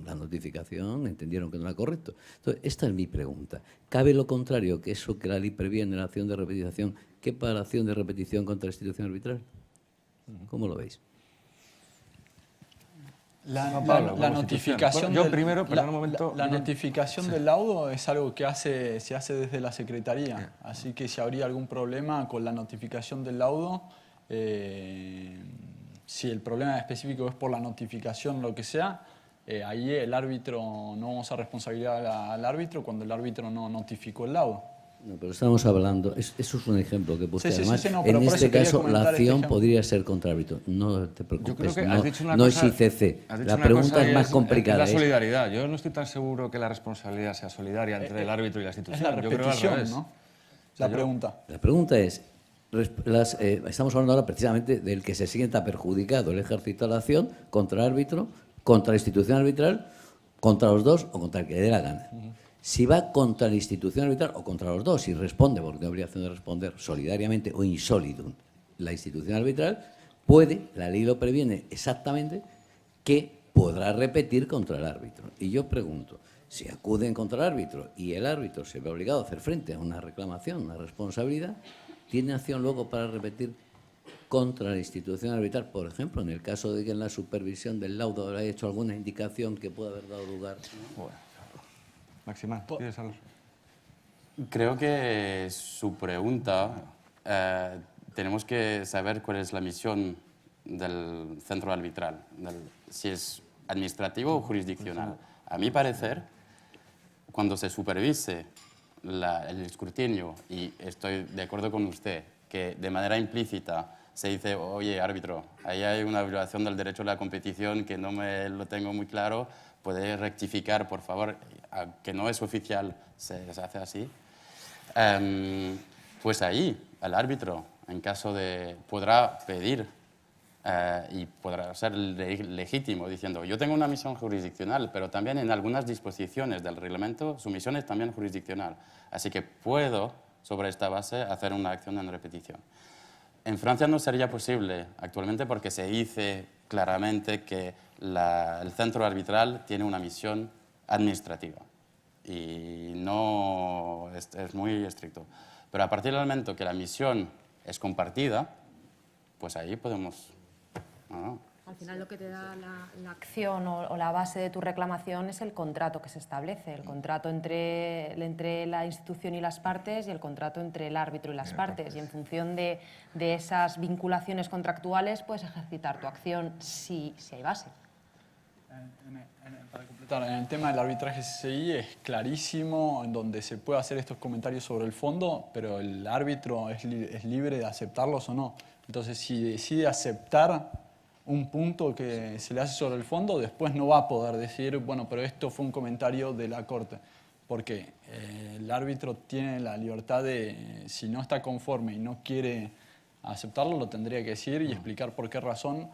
la notificación entendieron que no era correcto. Entonces, esta es mi pregunta. ¿Cabe lo contrario, que eso que la ley previene, la acción de repetición, que para la acción de repetición contra la institución arbitral? ¿Cómo lo veis? La Pablo, como notificación, institución. Bueno, yo primero, perdón un momento, la Miguel. notificación del laudo es algo que se hace desde la Secretaría, así que si habría algún problema con la notificación del laudo, si el problema específico es por la notificación, lo que sea, ahí el árbitro, no vamos a responsabilizar al árbitro cuando el árbitro no notificó el laudo. No, pero estamos hablando, eso es un ejemplo que puse. Sí, sí, Además, sí, no, pero en por este eso quería caso la comentar este acción ejemplo. podría ser contra el árbitro. No te preocupes, Yo creo que no, has dicho una no cosa, es ICC. has dicho La una pregunta cosa es y más complicada. la es- solidaridad. Yo no estoy tan seguro que la responsabilidad sea solidaria entre el árbitro y la Es institución. la Yo creo al repetición, revés. ¿no? La pregunta. La pregunta es, estamos hablando ahora precisamente del que se sienta perjudicado el ejército de la acción contra el árbitro, contra la institución arbitral, contra los dos o contra el que le dé la gana. Si va contra la institución arbitral o contra los dos, si responde, porque tiene obligación de responder solidariamente o insólidum, la institución arbitral, puede, la ley lo previene exactamente, que podrá repetir contra el árbitro. Y yo pregunto, si acuden contra el árbitro y el árbitro se ve obligado a hacer frente a una reclamación, una responsabilidad, ¿tiene acción luego para repetir contra la institución arbitral? Por ejemplo, en el caso de que en la supervisión del laudo haya hecho alguna indicación que pueda haber dado lugar. Maximán, ¿quieres hablar? Creo que su pregunta, tenemos que saber cuál es la misión del centro arbitral, si es administrativo o jurisdiccional. A mi parecer, cuando se supervise el escrutinio, y estoy de acuerdo con usted, que de manera implícita se dice, oye, árbitro, ahí hay una violación del derecho a la competición que no me lo tengo muy claro, puede rectificar, por favor, que no es oficial, se hace así. Pues ahí el árbitro, en caso de, podrá pedir y podrá ser legítimo diciendo, yo tengo una misión jurisdiccional, pero también en algunas disposiciones del reglamento su misión es también jurisdiccional. Así que puedo, sobre esta base, hacer una acción en repetición. En Francia no sería posible actualmente porque se dice claramente que el centro arbitral tiene una misión administrativa y no es muy estricto. Pero a partir del momento que la misión es compartida, pues ahí podemos... Al final lo que te da la acción o la base de tu reclamación es el contrato que se establece, el contrato entre la institución y las partes y el contrato entre el árbitro y las partes. Y en función de esas vinculaciones contractuales puedes ejercitar tu acción si hay base. Para completar, en el tema del arbitraje CCI es clarísimo en donde se puede hacer estos comentarios sobre el fondo, pero el árbitro es libre de aceptarlos o no. Entonces, si decide aceptar un punto que se le hace sobre el fondo, después no va a poder decir, bueno, pero esto fue un comentario de la Corte. Porque el árbitro tiene la libertad de, si no está conforme y no quiere aceptarlo, lo tendría que decir y explicar por qué razón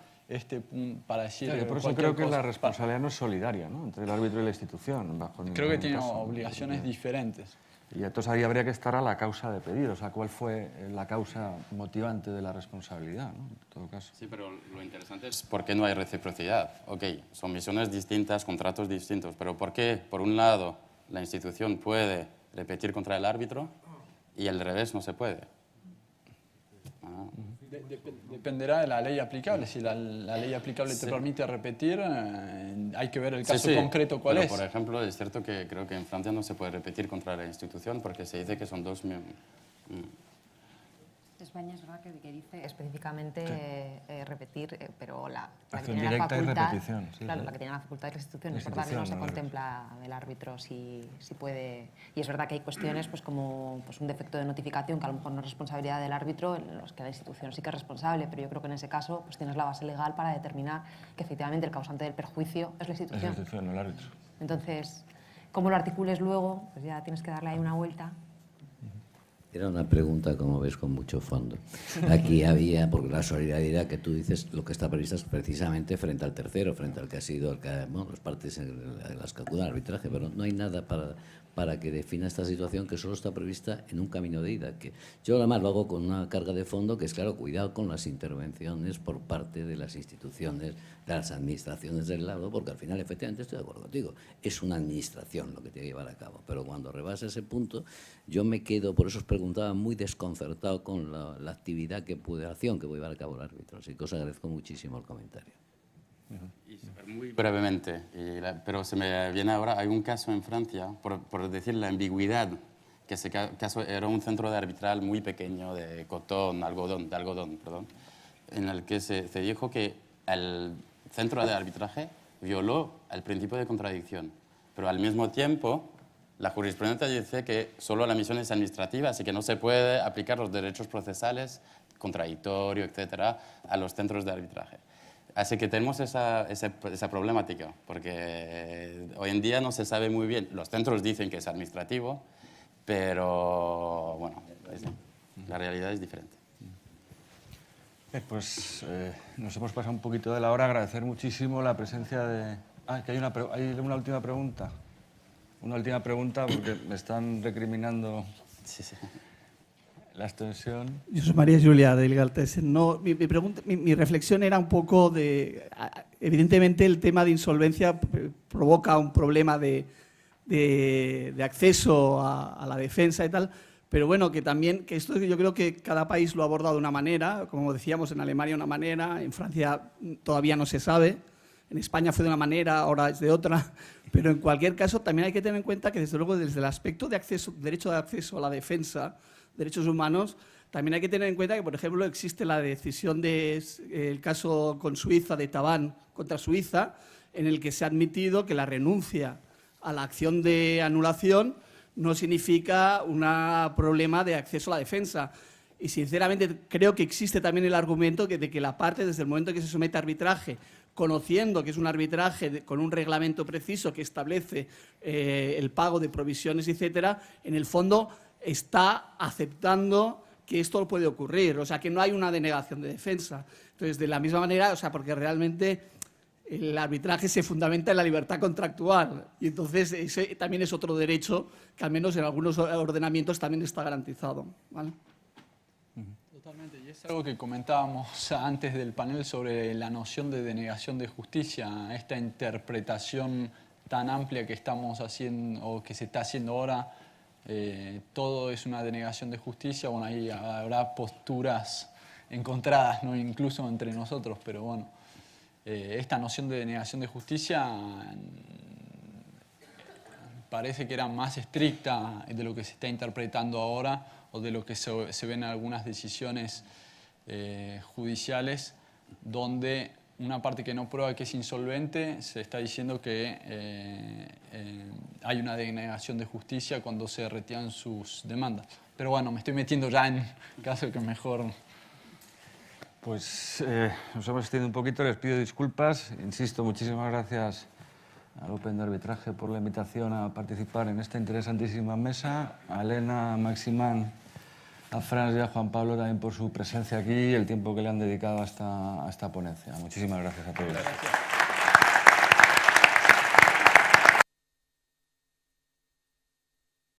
para decir... Claro, por eso cualquier creo que cosa. la responsabilidad no es solidaria, ¿no?, entre el árbitro y la institución. Bajo Creo que ningún tiene caso, ¿no? obligaciones diferentes. Y entonces ahí habría que estar a la causa de pedir, o sea, cuál fue la causa motivante de la responsabilidad, ¿no?, en todo caso. Sí, pero lo interesante es por qué no hay reciprocidad. Ok, son misiones distintas, contratos distintos, pero ¿por qué, por un lado, la institución puede repetir contra el árbitro y al revés no se puede? Dependerá de la ley aplicable. Si la ley aplicable te permite repetir, hay que ver el caso concreto cuál pero, es. Por ejemplo, es cierto que creo que en Francia no se puede repetir contra la institución porque se dice que son dos... España es verdad que dice específicamente repetir, pero la que Acción tiene la directa y facultad, repetición, sí, claro, sí. la que tiene la facultad es la institución, La es verdad que no se institución, no el contempla el árbitro si puede, y es verdad que hay cuestiones pues como pues un defecto de notificación que a lo mejor no es responsabilidad del árbitro, en los que la institución sí que es responsable, pero yo creo que en ese caso pues tienes la base legal para determinar que efectivamente el causante del perjuicio es la Es institución. la institución, no el árbitro. Entonces, cómo lo articules luego, pues ya tienes que darle ahí una vuelta. Era una pregunta, como ves, con mucho fondo. Aquí había, porque la solidaridad que tú dices, lo que está previsto es precisamente frente al tercero, frente al que ha sido las partes en las que acuden al arbitraje, pero no hay nada para que defina esta situación que solo está prevista en un camino de ida. Que yo además lo hago con una carga de fondo que es, claro, cuidado con las intervenciones por parte de las instituciones, de las administraciones del lado, porque al final, efectivamente, estoy de acuerdo contigo, es una administración lo que tiene que llevar a cabo, pero cuando rebasa ese punto, yo me quedo, por eso os preguntaba, muy desconcertado con la actividad acción que puede llevar a cabo el árbitro, así que os agradezco muchísimo el comentario. Y muy brevemente, pero se me viene ahora, hay un caso en Francia, por decir la ambigüedad, que ese caso era un centro de arbitral muy pequeño de algodón, perdón, en el que se dijo que el centro de arbitraje violó el principio de contradicción, pero al mismo tiempo la jurisprudencia dice que solo la misión es administrativa, así que no se puede aplicar los derechos procesales, contradictorio, etcétera, a los centros de arbitraje. Así que tenemos esa problemática, porque hoy en día no se sabe muy bien. Los centros dicen que es administrativo, pero bueno, la realidad es diferente. Pues nos hemos pasado un poquito de la hora. Agradecer muchísimo la presencia de... Que hay una última pregunta. Una última pregunta, porque me están recriminando la extensión. Yo soy María Julia del Galtesen. No, mi reflexión era un poco de... Evidentemente el tema de insolvencia provoca un problema de acceso a la defensa y tal, pero bueno, que también, que esto yo creo que cada país lo ha abordado de una manera, como decíamos, en Alemania una manera, en Francia todavía no se sabe, en España fue de una manera, ahora es de otra, pero en cualquier caso también hay que tener en cuenta que desde luego desde el aspecto de acceso, derecho de acceso a la defensa, derechos humanos, también hay que tener en cuenta que, por ejemplo, existe la decisión del caso con Suiza, de Taban contra Suiza, en el que se ha admitido que la renuncia a la acción de anulación no significa un problema de acceso a la defensa. Y sinceramente creo que existe también el argumento de que la parte, desde el momento que se somete a arbitraje, conociendo que es un arbitraje con un reglamento preciso que establece el pago de provisiones, etcétera, en el fondo está aceptando que esto puede ocurrir, o sea, que no hay una denegación de defensa. Entonces, de la misma manera, o sea, porque realmente el arbitraje se fundamenta en la libertad contractual y entonces ese también es otro derecho que al menos en algunos ordenamientos también está garantizado, ¿vale? Totalmente, y es algo que comentábamos antes del panel sobre la noción de denegación de justicia, esta interpretación tan amplia que estamos haciendo o que se está haciendo ahora, todo es una denegación de justicia. Bueno, ahí habrá posturas encontradas, ¿no? Incluso entre nosotros, pero bueno, esta noción de denegación de justicia parece que era más estricta de lo que se está interpretando ahora o de lo que se ven en algunas decisiones judiciales, donde una parte que no prueba que es insolvente se está diciendo que hay una denegación de justicia cuando se retiran sus demandas. Pero bueno, me estoy metiendo ya en caso que mejor... Pues nos hemos extendido un poquito, les pido disculpas. Insisto, muchísimas gracias al Open de Arbitraje por la invitación a participar en esta interesantísima mesa. A Elena, a Maximán, a Franz y a Juan Pablo también por su presencia aquí y el tiempo que le han dedicado a esta ponencia. Muchísimas gracias a todos. Gracias.